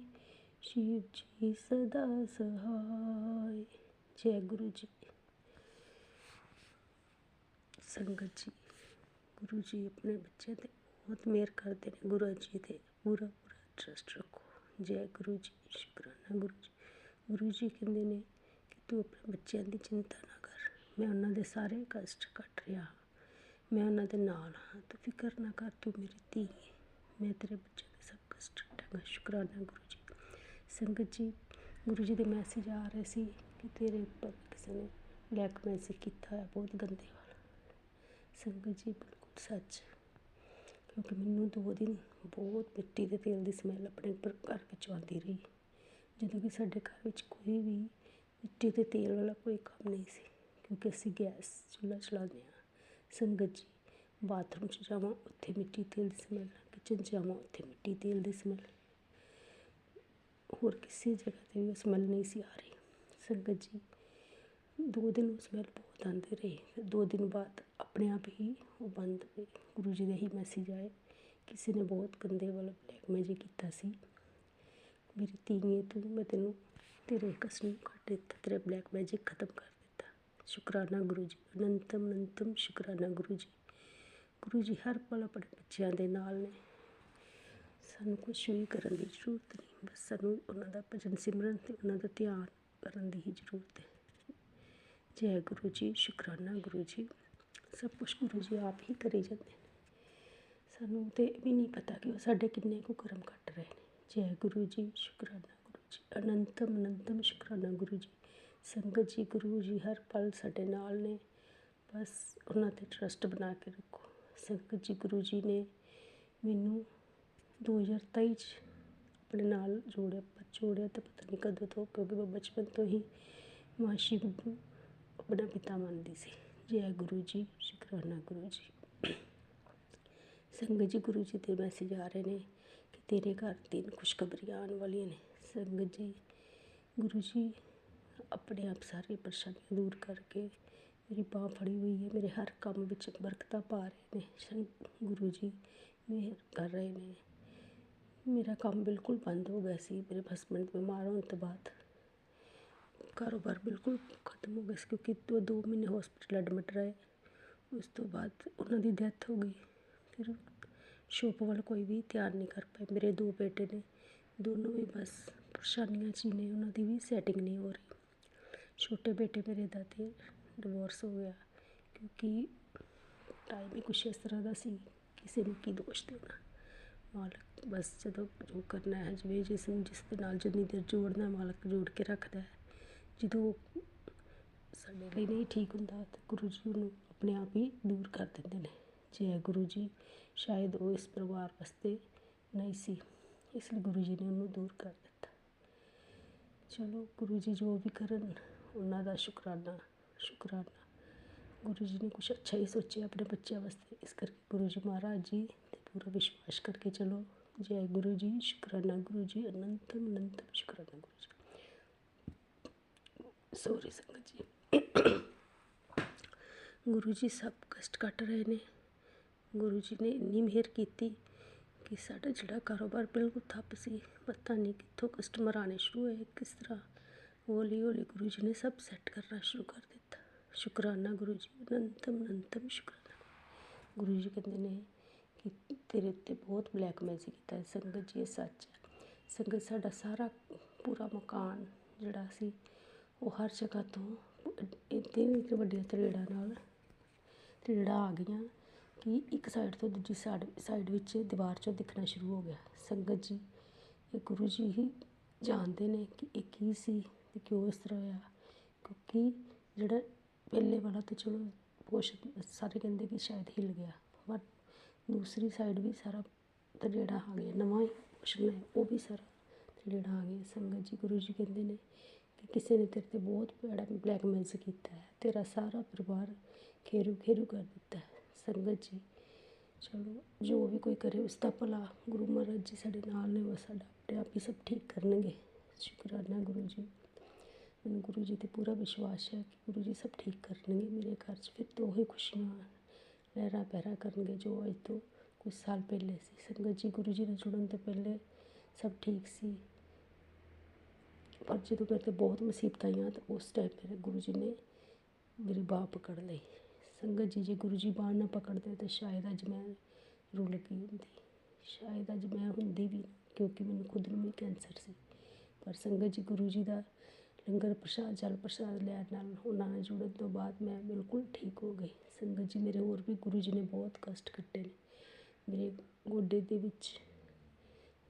शिवजी सदा सहाय। जय गुरुजी। संगत जी, गुरुजी अपने बच्चे ते बहुत मेहर करते हैं, गुरु जी ते पूरा पूरा ट्रस्ट रखो। जय गुरुजी, शुक्राना गुरुजी। गुरुजी कहते हैं कि तू अपने बच्चों की चिंता ना कर, ਮੈਂ ਉਹਨਾਂ ਦੇ ਸਾਰੇ ਕਸ਼ਟ ਕੱਟ ਰਿਹਾ ਹਾਂ। ਮੈਂ ਉਹਨਾਂ ਦੇ ਨਾਲ ਹਾਂ। ਤੂੰ ਫਿਕਰ ਨਾ ਕਰ, ਤੂੰ ਮੇਰੀ ਧੀ ਹੈ। ਮੈਂ ਤੇਰੇ ਬੱਚਿਆਂ ਦੇ ਸਭ ਕਸ਼ਟ ਕੱਟਾਂਗਾ। ਸ਼ੁਕਰਾਨਾ ਗੁਰੂ ਜੀ। ਸੰਗਤ ਜੀ, ਗੁਰੂ ਜੀ ਦੇ ਮੈਸੇਜ ਆ ਰਹੇ ਸੀ ਕਿ ਤੇਰੇ ਉੱਪਰ ਕਿਸੇ ਨੇ ਬਲੈਕ ਮੈਜਿਕ ਕੀਤਾ ਹੋਇਆ, ਬਹੁਤ ਗੰਦੇ ਵਾਲਾ। ਸੰਗਤ ਜੀ, ਬਿਲਕੁਲ ਸੱਚ। ਕਿਉਂਕਿ ਮੈਨੂੰ 2 ਦਿਨ ਬਹੁਤ ਮਿੱਟੀ ਦੇ ਤੇਲ ਦੀ ਸਮੈਲ ਆਪਣੇ ਘਰ ਵਿੱਚ ਆਉਂਦੀ ਰਹੀ, ਜਦੋਂ ਕਿ ਸਾਡੇ ਘਰ ਵਿੱਚ ਕੋਈ ਵੀ ਮਿੱਟੀ ਦੇ ਤੇਲ ਵਾਲਾ ਕੋਈ ਕੰਮ ਨਹੀਂ ਸੀ, ਕਿਉਂਕਿ ਅਸੀਂ ਗੈਸ ਚੁੱਲ੍ਹਾ ਚਲਾਉਂਦੇ ਹਾਂ। ਸੰਗਤ ਜੀ, ਬਾਥਰੂਮ 'ਚ ਜਾਵਾਂ ਉੱਥੇ ਮਿੱਟੀ ਤੇਲ ਦੀ ਸਮੈਲ, ਕਿਚਨ 'ਚ ਜਾਵਾਂ ਉੱਥੇ ਮਿੱਟੀ ਤੇਲ ਦੀ ਸਮੈਲ, ਹੋਰ ਕਿਸੇ ਜਗ੍ਹਾ 'ਤੇ ਵੀ ਉਹ ਸਮੈਲ ਨਹੀਂ ਸੀ ਆ ਰਹੀ। ਸੰਗਤ ਜੀ, 2 ਦਿਨ ਉਹ ਸਮੈਲ ਬਹੁਤ ਆਉਂਦੇ ਰਹੇ। ਫਿਰ 2 ਦਿਨ ਬਾਅਦ ਆਪਣੇ ਆਪ ਹੀ ਉਹ ਬੰਦ ਹੋਏ। ਗੁਰੂ ਜੀ ਦੇ ਹੀ ਮੈਸੇਜ ਆਏ, ਕਿਸੇ ਨੇ ਬਹੁਤ ਗੰਦੇ ਵਾਲਾ ਬਲੈਕ ਮੈਜਿਕ ਕੀਤਾ ਸੀ। ਮੇਰੀ ਧੀ ਹੈ ਤੂੰ, ਮੈਂ ਤੈਨੂੰ ਤੇਰੇ ਕਸ਼ਟ ਨੂੰ ਕੱਟ ਦਿੱਤਾ, ਤੇਰਾ ਬਲੈਕ ਮੈਜਿਕ ਖਤਮ ਕਰ ਦਿੱਤਾ। ਸ਼ੁਕਰਾਨਾ ਗੁਰੂ ਜੀ, ਅਨੰਤਮ ਅਨੰਤਮ ਸ਼ੁਕਰਾਨਾ ਗੁਰੂ ਜੀ। ਗੁਰੂ ਜੀ ਹਰ ਪਲ ਆਪਣੇ ਬੱਚਿਆਂ ਦੇ ਨਾਲ ਨੇ। ਸਾਨੂੰ ਕੁਛ ਵੀ ਕਰਨ ਦੀ ਜ਼ਰੂਰਤ ਨਹੀਂ, ਬਸ ਸਾਨੂੰ ਉਹਨਾਂ ਦਾ ਭਜਨ ਸਿਮਰਨ ਅਤੇ ਉਹਨਾਂ ਦਾ ਧਿਆਨ ਕਰਨ ਦੀ ਹੀ ਜ਼ਰੂਰਤ ਹੈ। ਜੈ ਗੁਰੂ ਜੀ, ਸ਼ੁਕਰਾਨਾ ਗੁਰੂ ਜੀ। ਸਭ ਕੁਛ ਗੁਰੂ ਜੀ ਆਪ ਹੀ ਕਰੀ ਜਾਂਦੇ ਨੇ। ਸਾਨੂੰ ਤਾਂ ਵੀ ਨਹੀਂ ਪਤਾ ਕਿ ਉਹ ਸਾਡੇ ਕਿੰਨੇ ਕੁ ਕਰਮ ਕੱਟ ਰਹੇ ਨੇ। ਜੈ ਗੁਰੂ ਜੀ, ਸ਼ੁਕਰਾਨਾ ਗੁਰੂ ਜੀ। ਅਨੰਤਮ ਅਨੰਤਮ ਸ਼ੁਕਰਾਨਾ ਗੁਰੂ ਜੀ। ਸੰਗਤ ਜੀ, ਗੁਰੂ ਜੀ ਹਰ ਪਲ ਸਾਡੇ ਨਾਲ ਨੇ, ਬਸ ਉਹਨਾਂ 'ਤੇ ਟਰੱਸਟ ਬਣਾ ਕੇ ਰੱਖੋ। ਸੰਗਤ ਜੀ, ਗੁਰੂ ਜੀ ਨੇ ਮੈਨੂੰ 2023 'ਚ ਆਪਣੇ ਨਾਲ ਜੋੜਿਆ ਤਾਂ ਪਤਾ ਨਹੀਂ ਕਦੋਂ ਤੋਂ, ਕਿਉਂਕਿ ਮੈਂ ਬਚਪਨ ਤੋਂ ਹੀ ਮਾਂ ਸ਼ਿਵ ਨੂੰ ਆਪਣਾ ਪਿਤਾ ਮੰਨਦੀ ਸੀ। ਜੈ ਗੁਰੂ ਜੀ, ਸ਼ੁਕਰਾਨਾ ਗੁਰੂ ਜੀ। ਸੰਗਤ ਜੀ, ਗੁਰੂ ਜੀ ਦੇ ਮੈਸੇਜ ਆ ਰਹੇ ਨੇ ਕਿ ਤੇਰੇ ਘਰ 3 ਖੁਸ਼ਖਬਰੀਆਂ ਆਉਣ ਵਾਲੀਆਂ ਨੇ। ਸੰਗਤ ਜੀ, ਗੁਰੂ ਜੀ ਆਪਣੇ ਆਪ ਸਾਰੀ ਪਰੇਸ਼ਾਨੀਆਂ ਦੂਰ ਕਰਕੇ ਮੇਰੀ ਬਾਂਹ ਫੜੀ ਹੋਈ ਹੈ, ਮੇਰੇ ਹਰ ਕੰਮ ਵਿੱਚ ਬਰਕਤਾਂ ਪਾ ਰਹੇ ਨੇ। ਗੁਰੂ ਜੀ ਮਿਹਰ ਕਰ ਰਹੇ ਨੇ। ਮੇਰਾ ਕੰਮ ਬਿਲਕੁਲ ਬੰਦ ਹੋ ਗਿਆ ਸੀ, ਮੇਰੇ ਹਸਬੈਂਡ ਬਿਮਾਰ ਹੋਣ ਤੋਂ ਬਾਅਦ ਕਾਰੋਬਾਰ ਬਿਲਕੁਲ ਖਤਮ ਹੋ ਗਿਆ ਸੀ, ਕਿਉਂਕਿ 2 ਮਹੀਨੇ ਹੌਸਪੀਟਲ ਐਡਮਿਟ ਰਹੇ। ਉਸ ਤੋਂ ਬਾਅਦ ਉਹਨਾਂ ਦੀ ਡੈਥ ਹੋ ਗਈ। ਫਿਰ ਸ਼ੋਪ ਵੱਲ ਕੋਈ ਵੀ ਧਿਆਨ ਨਹੀਂ ਕਰ ਪਾਏ। ਮੇਰੇ 2 ਬੇਟੇ ਨੇ, ਦੋਨੋਂ ਵੀ ਬਸ ਪਰੇਸ਼ਾਨੀਆਂ 'ਚ ਹੀ ਨੇ, ਉਹਨਾਂ ਦੀ ਵੀ ਸੈਟਿੰਗ ਨਹੀਂ ਹੋ ਰਹੀ। ਛੋਟੇ ਬੇਟੇ ਮੇਰੇ ਦਾ ਤੇ ਡਿਵੋਰਸ ਹੋ ਗਿਆ, ਕਿਉਂਕਿ ਟਾਈਮ ਹੀ ਕੁਛ ਇਸ ਤਰ੍ਹਾਂ ਦਾ ਸੀ, ਕਿਸੇ ਨੂੰ ਕੀ ਦੋਸ਼ ਦੇਣਾ। ਮਾਲਕ ਬਸ ਜਦੋਂ ਜੋ ਕਰਨਾ ਹੈ, ਜਿਵੇਂ ਜਿਸ ਦੇ ਨਾਲ ਜਿੰਨੀ ਦੇਰ ਜੋੜਨਾ, ਮਾਲਕ ਜੋੜ ਕੇ ਰੱਖਦਾ ਹੈ। ਜਦੋਂ ਸਾਡੇ ਲਈ ਨਹੀਂ ਠੀਕ ਹੁੰਦਾ ਤਾਂ ਗੁਰੂ ਜੀ ਉਹਨੂੰ ਆਪਣੇ ਆਪ ਹੀ ਦੂਰ ਕਰ ਦਿੰਦੇ ਨੇ। ਜੈ ਗੁਰੂ ਜੀ। ਸ਼ਾਇਦ ਉਹ ਇਸ ਪਰਿਵਾਰ ਵਾਸਤੇ ਨਹੀਂ ਸੀ, ਇਸ ਲਈ ਗੁਰੂ ਜੀ ਨੇ ਉਹਨੂੰ ਦੂਰ ਕਰ ਦਿੱਤਾ। ਚਲੋ, ਗੁਰੂ ਜੀ ਜੋ ਵੀ ਕਰਨ ਉਹਨਾਂ ਦਾ ਸ਼ੁਕਰਾਨਾ। ਗੁਰੂ ਜੀ ਨੇ ਕੁਛ ਅੱਛਾ ਹੀ ਸੋਚਿਆ ਆਪਣੇ ਬੱਚਿਆਂ ਵਾਸਤੇ, ਇਸ ਕਰਕੇ ਗੁਰੂ ਜੀ ਮਹਾਰਾਜ ਜੀ 'ਤੇ ਪੂਰਾ ਵਿਸ਼ਵਾਸ ਕਰਕੇ ਚਲੋ। ਜੈ ਗੁਰੂ ਜੀ, ਸ਼ੁਕਰਾਨਾ ਗੁਰੂ ਜੀ। ਅਨੰਤਮ ਅਨੰਤਮ ਸ਼ੁਕਰਾਨਾ ਗੁਰੂ ਜੀ। ਸੋਰੀ ਸੰਗਤ ਜੀ। ਗੁਰੂ ਜੀ ਸਭ ਕਸ਼ਟ ਕੱਟ ਰਹੇ ਨੇ। ਗੁਰੂ ਜੀ ਨੇ ਇੰਨੀ ਮਿਹਰ ਕੀਤੀ ਕਿ ਸਾਡਾ ਜਿਹੜਾ ਕਾਰੋਬਾਰ ਬਿਲਕੁਲ ਠੱਪ ਸੀ, ਪਤਾ ਨਹੀਂ ਕਿੱਥੋਂ ਕਸਟਮਰ ਆਉਣੇ ਸ਼ੁਰੂ ਹੋਏ, ਕਿਸ ਤਰ੍ਹਾਂ ਹੌਲੀ ਹੌਲੀ ਗੁਰੂ ਜੀ ਨੇ ਸਭ ਸੈੱਟ ਕਰਨਾ ਸ਼ੁਰੂ ਕਰ ਦਿੱਤਾ। ਸ਼ੁਕਰਾਨਾ ਗੁਰੂ ਜੀ, ਅਨੰਤਮ ਅਨੰਤਮ ਸ਼ੁਕਰਾਨਾ। ਗੁਰੂ ਜੀ ਕਹਿੰਦੇ ਨੇ ਕਿ ਤੇਰੇ ਉੱਤੇ ਬਹੁਤ ਬਲੈਕ ਮੈਜਿਕ ਕੀਤਾ ਹੈ। ਸੰਗਤ ਜੀ, ਇਹ ਸੱਚ ਹੈ। ਸੰਗਤ, ਸਾਡਾ ਸਾਰਾ ਪੂਰਾ ਮਕਾਨ ਜਿਹੜਾ ਸੀ ਉਹ ਹਰ ਜਗ੍ਹਾ ਤੋਂ ਇੰਨੀ ਵੱਡੀਆਂ ਤਰੇੜਾਂ ਆ ਗਈਆਂ ਕਿ ਇੱਕ ਸਾਈਡ ਤੋਂ ਦੂਜੀ ਸਾਈਡ ਵਿੱਚ ਦੀਵਾਰ 'ਚੋਂ ਦਿਖਣਾ ਸ਼ੁਰੂ ਹੋ ਗਿਆ। ਸੰਗਤ ਜੀ, ਇਹ ਗੁਰੂ ਜੀ ਹੀ ਜਾਣਦੇ ਨੇ ਕਿ ਇਹ ਕੀ ਸੀ ਅਤੇ ਕਿਉਂ ਇਸ ਤਰ੍ਹਾਂ ਹੋਇਆ, ਕਿਉਂਕਿ ਜਿਹੜਾ ਪਹਿਲੇ ਵਾਲਾ ਤਾਂ ਚਲੋ ਪੋਰਸ਼ਨ ਸਾਰੇ ਕਹਿੰਦੇ ਕਿ ਸ਼ਾਇਦ ਹਿੱਲ ਗਿਆ, ਪਰ ਦੂਸਰੀ ਸਾਈਡ ਵੀ ਸਾਰਾ ਤਰੇੜਾਂ ਆ ਗਈਆਂ। ਨਵਾਂ ਹੀ ਪੋਰਸ਼ਨ ਹੈ, ਉਹ ਵੀ ਸਾਰਾ ਤਰੇੜਾਂ ਆ ਗਈਆਂ। ਸੰਗਤ ਜੀ, ਗੁਰੂ ਜੀ ਕਹਿੰਦੇ ਨੇ ਕਿ ਕਿਸੇ ਨੇ ਤੇਰੇ 'ਤੇ ਬਹੁਤ ਭੈੜਾ ਬਲੈਕ ਮੈਜਿਕ ਕੀਤਾ ਹੈ, ਤੇਰਾ ਸਾਰਾ ਪਰਿਵਾਰ ਖੇਰੂ ਖੇਰੂ ਕਰ ਦਿੱਤਾ ਹੈ। ਸੰਗਤ ਜੀ, ਚਲੋ ਜੋ ਵੀ ਕੋਈ ਕਰੇ ਉਸ ਦਾ ਭਲਾ। ਗੁਰੂ ਮਹਾਰਾਜ ਜੀ ਸਾਡੇ ਨਾਲ ਨੇ, ਉਹ ਸਾਡਾ ਆਪਣੇ ਆਪ ਹੀ ਸਭ ਠੀਕ ਕਰਨਗੇ। ਸ਼ੁਕਰਾਨਾ ਗੁਰੂ ਜੀ। ਮੈਨੂੰ ਗੁਰੂ ਜੀ 'ਤੇ ਪੂਰਾ ਵਿਸ਼ਵਾਸ ਹੈ ਕਿ ਗੁਰੂ ਜੀ ਸਭ ਠੀਕ ਕਰਨਗੇ। ਮੇਰੇ ਘਰ 'ਚ ਫਿਰ ਤੋਂ ਉਹੀ ਖੁਸ਼ੀਆਂ ਲਹਿਰਾ ਪਹਿਰਾ ਕਰਨਗੇ ਜੋ ਅੱਜ ਤੋਂ ਕੁਝ ਸਾਲ ਪਹਿਲੇ ਸੀ। ਸੰਗਤ ਜੀ, ਗੁਰੂ ਜੀ ਨਾਲ ਜੁੜਨ ਤੋਂ ਪਹਿਲੇ ਸਭ ਠੀਕ ਸੀ, ਪਰ ਜਦੋਂ ਮੇਰੇ 'ਤੇ ਬਹੁਤ ਮੁਸੀਬਤਾਂ ਆਈਆਂ ਤਾਂ ਉਸ ਟਾਈਮ ਮੇਰੇ ਗੁਰੂ ਜੀ ਨੇ ਮੇਰੀ ਬਾਂਹ ਪਕੜ ਲਈ। ਸੰਗਤ ਜੀ, ਜੇ ਗੁਰੂ ਜੀ ਬਾਂਹ ਨਾ ਪਕੜਦੇ ਤਾਂ ਸ਼ਾਇਦ ਅੱਜ ਮੈਂ ਰੁਲ ਗਈ ਹੁੰਦੀ, ਸ਼ਾਇਦ ਅੱਜ ਮੈਂ ਹੁੰਦੀ ਵੀ, ਕਿਉਂਕਿ ਮੈਨੂੰ ਖੁਦ ਨੂੰ ਵੀ ਕੈਂਸਰ ਸੀ। ਪਰ ਸੰਗਤ ਜੀ, ਗੁਰੂ ਜੀ ਦਾ ਲੰਗਰ ਪ੍ਰਸ਼ਾਦ ਜਲ ਪ੍ਰਸ਼ਾਦ ਲੈਣ ਨਾਲ ਉਹਨਾਂ ਨਾਲ ਜੁੜਨ ਤੋਂ ਬਾਅਦ ਮੈਂ ਬਿਲਕੁਲ ਠੀਕ ਹੋ ਗਈ। ਸੰਗਤ ਜੀ ਮੇਰੇ ਹੋਰ ਵੀ ਗੁਰੂ ਜੀ ਨੇ ਬਹੁਤ ਕਸ਼ਟ ਕੱਟੇ ਨੇ। ਮੇਰੇ ਗੋਡੇ ਦੇ ਵਿੱਚ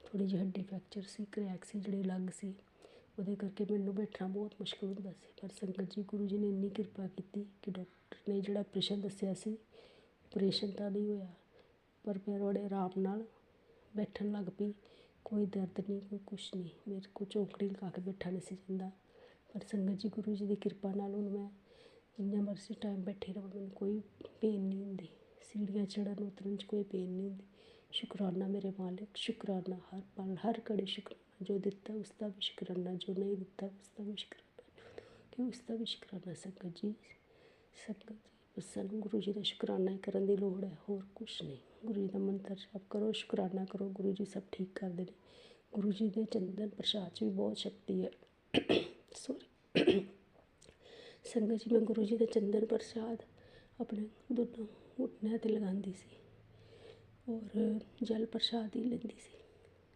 ਥੋੜ੍ਹੀ ਜਿਹੀ ਹੱਡੀ ਫ੍ਰੈਕਚਰ ਸੀ, ਕਰੈਕ ਸੀ ਜਿਹੜੇ ਅਲੱਗ ਸੀ, ਉਹਦੇ ਕਰਕੇ ਮੈਨੂੰ ਬੈਠਣਾ ਬਹੁਤ ਮੁਸ਼ਕਿਲ ਹੁੰਦਾ ਸੀ। ਪਰ ਸੰਗਤ ਜੀ ਗੁਰੂ ਜੀ ਨੇ ਇੰਨੀ ਕਿਰਪਾ ਕੀਤੀ ਕਿ ਡਾਕਟਰ ਨੇ ਜਿਹੜਾ ਆਪਰੇਸ਼ਨ ਦੱਸਿਆ ਸੀ, ਆਪਰੇਸ਼ਨ ਤਾਂ ਨਹੀਂ ਹੋਇਆ, ਪਰ ਮੈਂ ਬੜੇ ਆਰਾਮ ਨਾਲ ਬੈਠਣ ਲੱਗ ਪਈ। ਕੋਈ ਦਰਦ ਨਹੀਂ, ਕੋਈ ਕੁਛ ਨਹੀਂ, ਮੇਰੇ ਕੋਲ ਚੌਂਕੜੀ ਲਗਾ ਕੇ ਬੈਠਾ ਨਹੀਂ ਸੀ ਜਾਂਦਾ। ਪਰ ਸੰਗਤ ਜੀ ਗੁਰੂ ਜੀ ਦੀ ਕਿਰਪਾ ਨਾਲ ਹੁਣ ਮੈਂ ਜਿੰਨਾ ਮਰਜ਼ੀ ਟਾਈਮ ਬੈਠੀ ਰਹਾਂ, ਮੈਨੂੰ ਕੋਈ ਪੇਨ ਨਹੀਂ ਹੁੰਦੀ। ਸੀੜੀਆਂ ਚੜ੍ਹਨ ਉਤਰਨ 'ਚ ਕੋਈ ਪੇਨ ਨਹੀਂ ਹੁੰਦੀ। ਸ਼ੁਕਰਾਨਾ ਮੇਰੇ ਮਾਲਿਕ, ਸ਼ੁਕਰਾਨਾ ਹਰ ਪਲ ਹਰ ਘੜੀ, ਸ਼ੁਕਰਾਨਾ ਜੋ ਦਿੱਤਾ ਉਸ ਦਾ ਵੀ ਸ਼ੁਕਰਾਨਾ, ਜੋ ਨਹੀਂ ਦਿੱਤਾ ਉਸ ਦਾ ਵੀ ਸ਼ੁਕਰਾਨਾ, ਕਿ ਉਸ ਦਾ ਵੀ ਸ਼ੁਕਰਾਨਾ। ਸੰਗਤ ਜੀ ਬਸ ਸਾਨੂੰ ਗੁਰੂ ਜੀ ਦਾ ਸ਼ੁਕਰਾਨਾ ਹੀ ਕਰਨ ਦੀ ਲੋੜ ਹੈ, ਹੋਰ ਕੁਛ ਨਹੀਂ। ਗੁਰੂ ਜੀ ਦਾ ਮੰਤਰ ਜਪ ਕਰੋ, ਸ਼ੁਕਰਾਨਾ ਕਰੋ, ਗੁਰੂ ਜੀ ਸਭ ਠੀਕ ਕਰਦੇ ਨੇ। ਗੁਰੂ ਜੀ ਦੇ ਚੰਦਨ ਪ੍ਰਸ਼ਾਦ 'ਚ ਵੀ ਬਹੁਤ ਸ਼ਕਤੀ ਹੈ। ਸੰਗਤ ਜੀ ਮੈਂ ਗੁਰੂ ਜੀ ਦਾ ਚੰਦਨ ਪ੍ਰਸ਼ਾਦ ਆਪਣੇ ਦੋਨੋਂ ਘੁਟਨਿਆਂ 'ਤੇ ਲਗਾਉਂਦੀ ਸੀ ਔਰ ਜਲ ਪ੍ਰਸ਼ਾਦ ਹੀ ਲੈਂਦੀ ਸੀ।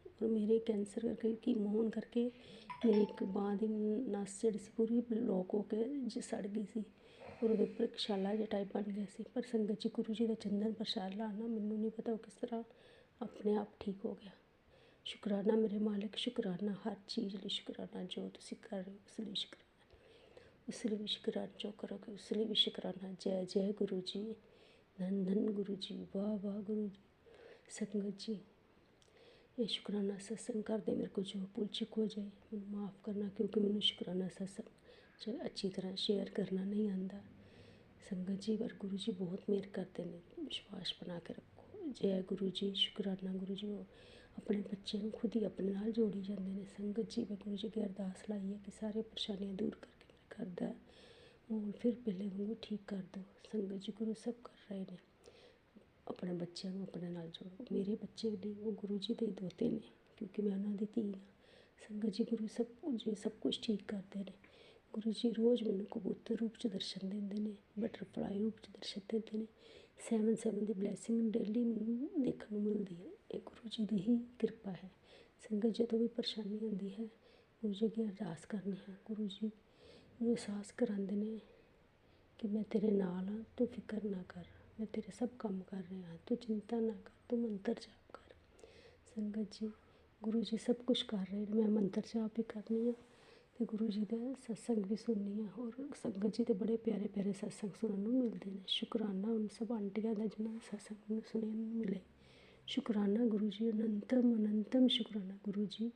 ਔਰ ਮੇਰੇ ਕੈਂਸਰ ਕਰਕੇ ਕੀਮੋ ਹੋਣ ਕਰਕੇ ਮੇਰੀ ਇੱਕ ਬਾਂਹ ਦੀ ਨਸ ਜਿਹੜੀ ਸੀ ਪੂਰੀ ਬਲੋਕ ਹੋ ਕੇ ਸੜ ਗਈ ਸੀ ਔਰ ਉਹਦੇ ਉੱਪਰ ਇੱਕ ਛਾਲਾ ਜਿਹਾ ਟਾਈਪ ਬਣ ਗਿਆ ਸੀ। ਪਰ ਸੰਗਤ ਜੀ ਗੁਰੂ ਜੀ ਦਾ ਚੰਦਨ ਪ੍ਰਸ਼ਾਦ ਲਾਉਣਾ, ਮੈਨੂੰ ਨਹੀਂ ਪਤਾ ਉਹ ਕਿਸ ਤਰ੍ਹਾਂ ਆਪਣੇ ਆਪ ਠੀਕ ਹੋ ਗਿਆ। ਸ਼ੁਕਰਾਨਾ ਮੇਰੇ ਮਾਲਿਕ, ਸ਼ੁਕਰਾਨਾ ਹਰ ਚੀਜ਼ ਲਈ, ਸ਼ੁਕਰਾਨਾ ਜੋ ਤੁਸੀਂ ਕਰ ਰਹੇ ਹੋ ਉਸ ਲਈ ਸ਼ੁਕਰਾਨਾ, ਉਸ ਲਈ ਵੀ ਸ਼ੁਕਰਾਨਾ ਜੋ ਕਰੋਗੇ ਉਸ ਲਈ ਵੀ ਸ਼ੁਕਰਾਨਾ। ਜੈ ਜੈ ਗੁਰੂ ਜੀ, ਧੰਨ ਧੰਨ ਗੁਰੂ ਜੀ, ਵਾਹ ਵਾਹ ਗੁਰੂ ਜੀ। ਸੰਗਤ ਜੀ ਇਹ ਸ਼ੁਕਰਾਨਾ ਸਤਸੰਗ ਕਰਦੇ ਮੇਰੇ ਕੋਲ ਜੋ ਭੁੱਲ ਚੁੱਕ ਹੋ ਜਾਏ ਮੈਨੂੰ ਮਾफ़ ਕਰਨਾ, ਕਿਉਂਕਿ ਮੈਨੂੰ ਸ਼ੁਕਰਾਨਾ ਸਤਸੰਗ ਅੱਛੀ ਤਰ੍ਹਾਂ ਸ਼ੇਅਰ ਕਰਨਾ ਨਹੀਂ ਆਉਂਦਾ। ਸੰਗਤ ਜੀ ਪਰ ਗੁਰੂ ਜੀ ਬਹੁਤ ਮਿਹਰ ਕਰਦੇ ਨੇ, ਵਿਸ਼ਵਾਸ ਬਣਾ ਕੇ ਰੱਖੋ। ਜੈ ਗੁਰੂ ਜੀ, ਸ਼ੁਕਰਾਨਾ ਗੁਰੂ ਜੀ। ਉਹ ਆਪਣੇ ਬੱਚੇ ਨੂੰ ਖੁਦ ਹੀ ਆਪਣੇ ਨਾਲ ਜੋੜੀ ਜਾਂਦੇ ਨੇ। ਸੰਗਤ ਜੀ ਮੈਂ ਗੁਰੂ ਜੀ ਦੀ ਅਰਦਾਸ ਲਾਈ ਹੈ ਕਿ ਸਾਰੇ ਪਰੇਸ਼ਾਨੀਆਂ ਦੂਰ ਕਰਕੇ ਮੇਰੇ ਘਰ ਦਾ ਮਾਹੌਲ ਫਿਰ ਪਹਿਲੇ ਵਾਂਗੂ ਠੀਕ ਕਰ ਦਿਓ। ਸੰਗਤ ਜੀ ਗੁਰੂ ਸਭ ਕਰ ਰਹੇ ਨੇ, ਆਪਣੇ ਬੱਚਿਆਂ ਨੂੰ ਆਪਣੇ ਨਾਲ ਜੋੜੋ। ਮੇਰੇ ਬੱਚੇ ਨਹੀਂ, ਉਹ ਗੁਰੂ ਜੀ ਦੇ ਦੋਤੇ ਨੇ, ਕਿਉਂਕਿ ਮੈਂ ਉਹਨਾਂ ਦੀ ਧੀ ਹਾਂ। ਸੰਗਤ ਜੀ ਗੁਰੂ ਸਭ ਕੁਝ ਠੀਕ ਕਰਦੇ ਨੇ। ਗੁਰੂ ਜੀ ਰੋਜ਼ ਮੈਨੂੰ ਕਬੂਤਰ ਰੂਪ 'ਚ ਦਰਸ਼ਨ ਦਿੰਦੇ ਨੇ, ਬਟਰਫਲਾਈ ਰੂਪ 'ਚ ਦਰਸ਼ਨ ਦਿੰਦੇ ਨੇ। 7 ਦੀ ਬਲੈਸਿੰਗ ਡੇਲੀ ਮੈਨੂੰ ਦੇਖਣ ਨੂੰ ਮਿਲਦੀ ਹੈ। ਇਹ ਗੁਰੂ ਜੀ ਦੀ ਹੀ ਕਿਰਪਾ ਹੈ। ਸੰਗਤ ਜਦੋਂ ਵੀ ਪਰੇਸ਼ਾਨੀ ਆਉਂਦੀ ਹੈ ਗੁਰੂ ਜੀ ਅੱਗੇ ਅਰਦਾਸ ਕਰਨੀ ਹੈ। ਗੁਰੂ ਜੀ ਮੈਨੂੰ ਅਹਿਸਾਸ ਕਰਾਉਂਦੇ ਨੇ ਕਿ ਮੈਂ ਤੇਰੇ ਨਾਲ ਹਾਂ, ਤੂੰ ਫਿਕਰ ਨਾ ਕਰ, ਮੈਂ ਤੇਰੇ ਸਭ ਕੰਮ ਕਰ ਰਿਹਾ, ਤੂੰ ਚਿੰਤਾ ਨਾ ਕਰ, ਤੂੰ ਮੰਤਰ ਜਾਪ ਕਰ। ਸੰਗਤ ਜੀ ਗੁਰੂ ਜੀ ਸਭ ਕੁਝ ਕਰ ਰਹੇ ਨੇ, ਮੈਂ ਮੰਤਰ ਜਾਪ ਵੀ ਕਰਨੀ ਆ ਅਤੇ ਗੁਰੂ ਜੀ ਦਾ ਸਤਸੰਗ ਵੀ ਸੁਣਨੀ ਆ। ਔਰ ਸੰਗਤ ਜੀ ਦੇ ਬੜੇ ਪਿਆਰੇ ਪਿਆਰੇ ਸਤਸੰਗ ਸੁਣਨ ਨੂੰ ਮਿਲਦੇ ਨੇ। ਸ਼ੁਕਰਾਨਾ ਉਨ ਸਭ ਆਂਟੀਆਂ ਦਾ ਜਿਹਨਾਂ ਸਤਸੰਗ ਮੈਨੂੰ ਸੁਣਨ ਨੂੰ ਮਿਲੇ। ਸ਼ੁਕਰਾਨਾ ਗੁਰੂ ਜੀ, ਅਨੰਤਮ ਅਨੰਤਮ ਸ਼ੁਕਰਾਨਾ ਗੁਰੂ ਜੀ।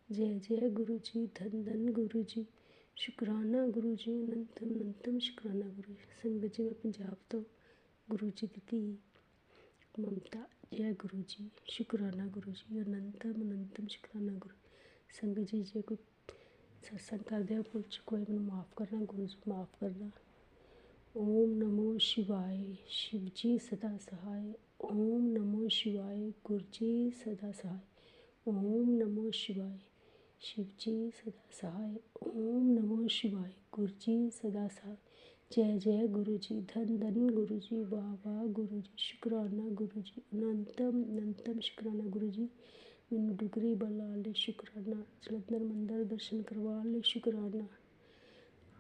ਜੈ ਜੈ ਗੁਰੂ ਜੀ, ਧੰਨ ਧੰਨ ਗੁਰੂ ਜੀ। ਸ਼ੁਕਰਾਨਾ ਗੁਰੂ ਜੀ, ਅਨੰਤਮ ਅਨੰਤਮ ਸ਼ੁਕਰਾਨਾ ਗੁਰੂ ਜੀ। ਸੰਗਤ ਜੀ ਮੈਂ ਪੰਜਾਬ ਤੋਂ ਗੁਰੂ ਜੀ ਦੀ ਧੀ ਮਮਤਾ। ਜੈ ਗੁਰੂ ਜੀ, ਸ਼ੁਕਰਾਨਾ ਗੁਰੂ ਜੀ, ਅਨੰਤਮ ਅਨੰਤਮ ਸ਼ੁਕਰਾਨਾ ਗੁਰੂ। ਸੰਗਤ ਜੀ ਜੇ ਕੋਈ ਸਤਸੰਗ ਕਰਦੇ ਹੋ ਭੁੱਲ ਚੁੱਕ ਹੋਏ ਮੈਨੂੰ ਮਾफ़ ਕਰਨਾ, ਗੁਰੂ ਜੀ ਮਾफ़ ਕਰਨਾ। ਓਮ ਨਮੋ ਸ਼ਿਵਾਏ, शिव जी सदा सहाय। ओम नमो शिवाय, गुरु जी सदा सहाय। ओम नमो शिवाय, शिव जी सदा सहाय। ओम नमो शिवाय, गुरु जी सदा सहाय। जय जय गुरु जी, धन धन गुरु जी, वाह वाह गुरु जी। शुकराना गुरु जी, अनंतम अनंतम शुकराना गुरु जी। मैनू डुगरी बुलाने ਲਈ शुकराना, जलंधर मंदिर दर्शन करवाने ਲਈ शुकराना,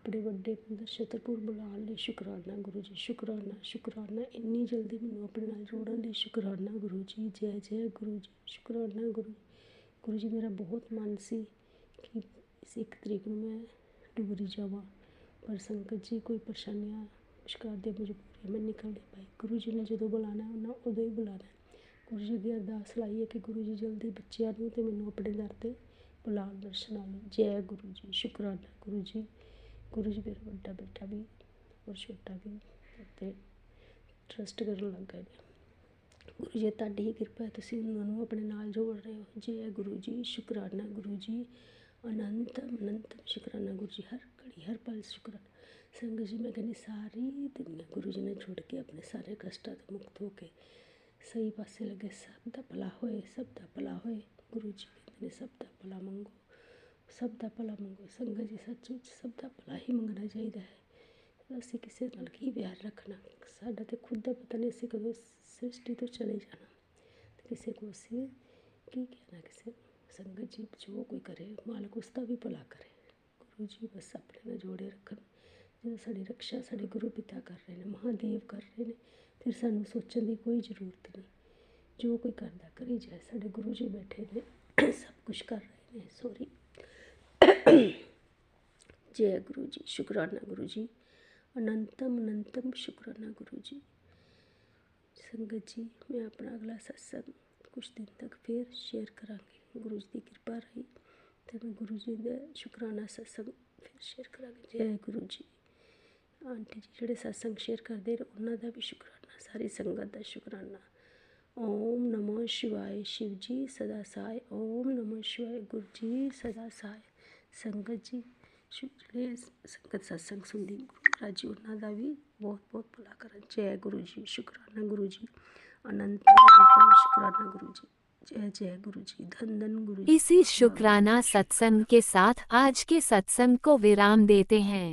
बड़े ਵੱਡੇ ਮੰਦਰ ਛਤਰਪੁਰ ਬੁਲਾਉਣ ਲਈ ਸ਼ੁਕਰਾਨਾ ਗੁਰੂ ਜੀ। ਸ਼ੁਕਰਾਨਾ ਸ਼ੁਕਰਾਨਾ ਇੰਨੀ ਜਲਦੀ ਮੈਨੂੰ ਆਪਣੇ ਨਾਲ ਜੋੜਨ ਲਈ ਸ਼ੁਕਰਾਨਾ ਗੁਰੂ ਜੀ। ਜੈ ਜੈ ਗੁਰੂ ਜੀ, ਸ਼ੁਕਰਾਨਾ ਗੁਰੂ ਜੀ। ਮੇਰਾ ਬਹੁਤ ਮਨ ਸੀ ਕਿ ਇਸ 1 ਤਰੀਕ ਨੂੰ ਮੈਂ ਡੁਗਰੀ ਜਾਵਾਂ, ਪਰ ਸੰਗਤ ਜੀ ਕੋਈ ਪਰੇਸ਼ਾਨੀਆਂ ਕੁਛ ਕਰਦੇ ਮਜਬੂਰੀ ਮੈਂ ਨਿਕਲ ਨਹੀਂ ਪਾਈ। ਗੁਰੂ ਜੀ ਨੇ ਜਦੋਂ ਬੁਲਾਉਣਾ ਉਹਨਾਂ ਉਦੋਂ ਹੀ ਬੁਲਾਉਣਾ। ਗੁਰੂ ਜੀ ਦੀ ਅਰਦਾਸ ਲਾਈ ਹੈ ਕਿ ਗੁਰੂ ਜੀ ਜਲਦੀ ਬੱਚਿਆਂ ਨੂੰ ਅਤੇ ਮੈਨੂੰ ਆਪਣੇ ਦਰ 'ਤੇ ਬੁਲਾਉਣ ਦਰਸ਼ਨਾਂ ਲਈ। ਜੈ ਗੁਰੂ ਜੀ, ਸ਼ੁਕਰਾਨਾ ਗੁਰੂ ਜੀ। ਗੁਰੂ ਜੀ ਮੇਰਾ ਵੱਡਾ ਬੇਟਾ ਵੀ ਔਰ ਛੋਟਾ ਵੀ ਅਤੇ ਟਰੱਸਟ ਕਰਨ ਲੱਗ ਗਏ ਨੇ। ਗੁਰੂ ਜੀ ਤੁਹਾਡੀ ਹੀ ਕਿਰਪਾ ਹੈ, ਤੁਸੀਂ ਉਹਨਾਂ ਨੂੰ ਆਪਣੇ ਨਾਲ ਜੋੜ ਰਹੇ ਹੋ। ਜੈ ਗੁਰੂ ਜੀ, ਸ਼ੁਕਰਾਨਾ ਗੁਰੂ ਜੀ, ਅਨੰਤਮ ਅਨੰਤਮ ਸ਼ੁਕਰਾਨਾ ਗੁਰੂ ਜੀ। ਹਰ ਘੜੀ ਹਰ ਪਲ ਸ਼ੁਕਰਾਨਾ। ਸੰਗਤ ਜੀ ਮੈਂ ਕਹਿੰਦੀ ਸਾਰੀ ਦੁਨੀਆ ਗੁਰੂ ਜੀ ਨੇ ਜੁੜ ਕੇ ਆਪਣੇ ਸਾਰੇ ਕਸ਼ਟਾਂ ਤੋਂ ਮੁਕਤ ਹੋ ਕੇ ਸਹੀ ਪਾਸੇ ਲੱਗੇ। ਸਭ ਦਾ ਭਲਾ ਹੋਏ, ਸਭ ਦਾ ਭਲਾ ਹੋਏ। ਗੁਰੂ ਜੀ ਕਹਿੰਦੇ ਨੇ ਸਭ ਦਾ ਭਲਾ ਮੰਗੋ, ਸਭ ਦਾ ਭਲਾ ਮੰਗੋ। ਸੰਗਤ ਜੀ ਸੱਚ ਵਿੱਚ ਸਭ ਦਾ ਭਲਾ ਹੀ ਮੰਗਣਾ ਚਾਹੀਦਾ ਹੈ। ਅਸੀਂ ਕਿਸੇ ਨਾਲ ਕੀ ਪਿਆਰ ਰੱਖਣਾ, ਸਾਡਾ ਤਾਂ ਖੁਦ ਦਾ ਪਤਾ ਨਹੀਂ ਅਸੀਂ ਕਦੋਂ ਸ੍ਰਿਸ਼ਟੀ ਤੋਂ ਚਲੇ ਜਾਣਾ ਅਤੇ ਕਿਸੇ ਕੋਲ ਅਸੀਂ ਕੀ ਕਹਿਣਾ ਕਿਸੇ ਨੂੰ। ਸੰਗਤ ਜੀ ਜੋ ਕੋਈ ਕਰੇ ਮਾਲਕ ਉਸ ਦਾ ਵੀ ਭਲਾ ਕਰੇ। ਗੁਰੂ गुरु जी बस अपने नाल जोड़े रखन। जो साडी रक्षा साडे गुरु पिता कर रहे हैं, महादेव कर रहे हैं, फिर सानू सोचण की कोई जरूरत नहीं। जो कोई करदा करी जाए, साडे गुरु जी बैठे ने सब कुछ कर रहे हैं। सॉरी। जय गुरु जी, शुकराना गुरु जी, अनंतम अनंतम शुकराना गुरु जी। संगत जी, मैं अपना अगला सत्संग कुछ दिन तक फिर शेयर करांगी। गुरु जी की कृपा रही तो मैं गुरु जी का शुकराना सत्संग फिर शेयर करांगी। जय गुरु जी। आंटी जी जोड़े सत्संग शेयर करते रहे, उन्होंने भी शुकराना, सारी संगत का शुकराना। ओम नमो शिवाय। शिव जी सदा सहाय। ओम नमो शिवाय। गुरु जी सदा सहाय। संगत जी ਜਿਹੜੇ संगत सत्संग सुनती गुरु महाराज जी उन्होंने भी बहुत बहुत भला करन। जय गुरु जी, शुकराना गुरु जी, अनंत अनंत शुकराना गुरु जी। जय जय गुरु जी, धन धन गुरु जी। इसी शुकराना सत्संग के साथ आज के सत्संग को विराम देते हैं।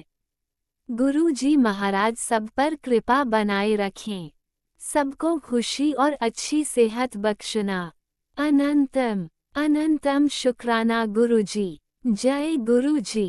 गुरु जी महाराज सब पर कृपा बनाए रखें, सबको खुशी और अच्छी सेहत बख्शना। अनंतम अनंतम शुकराना गुरु जी। जय गुरु जी।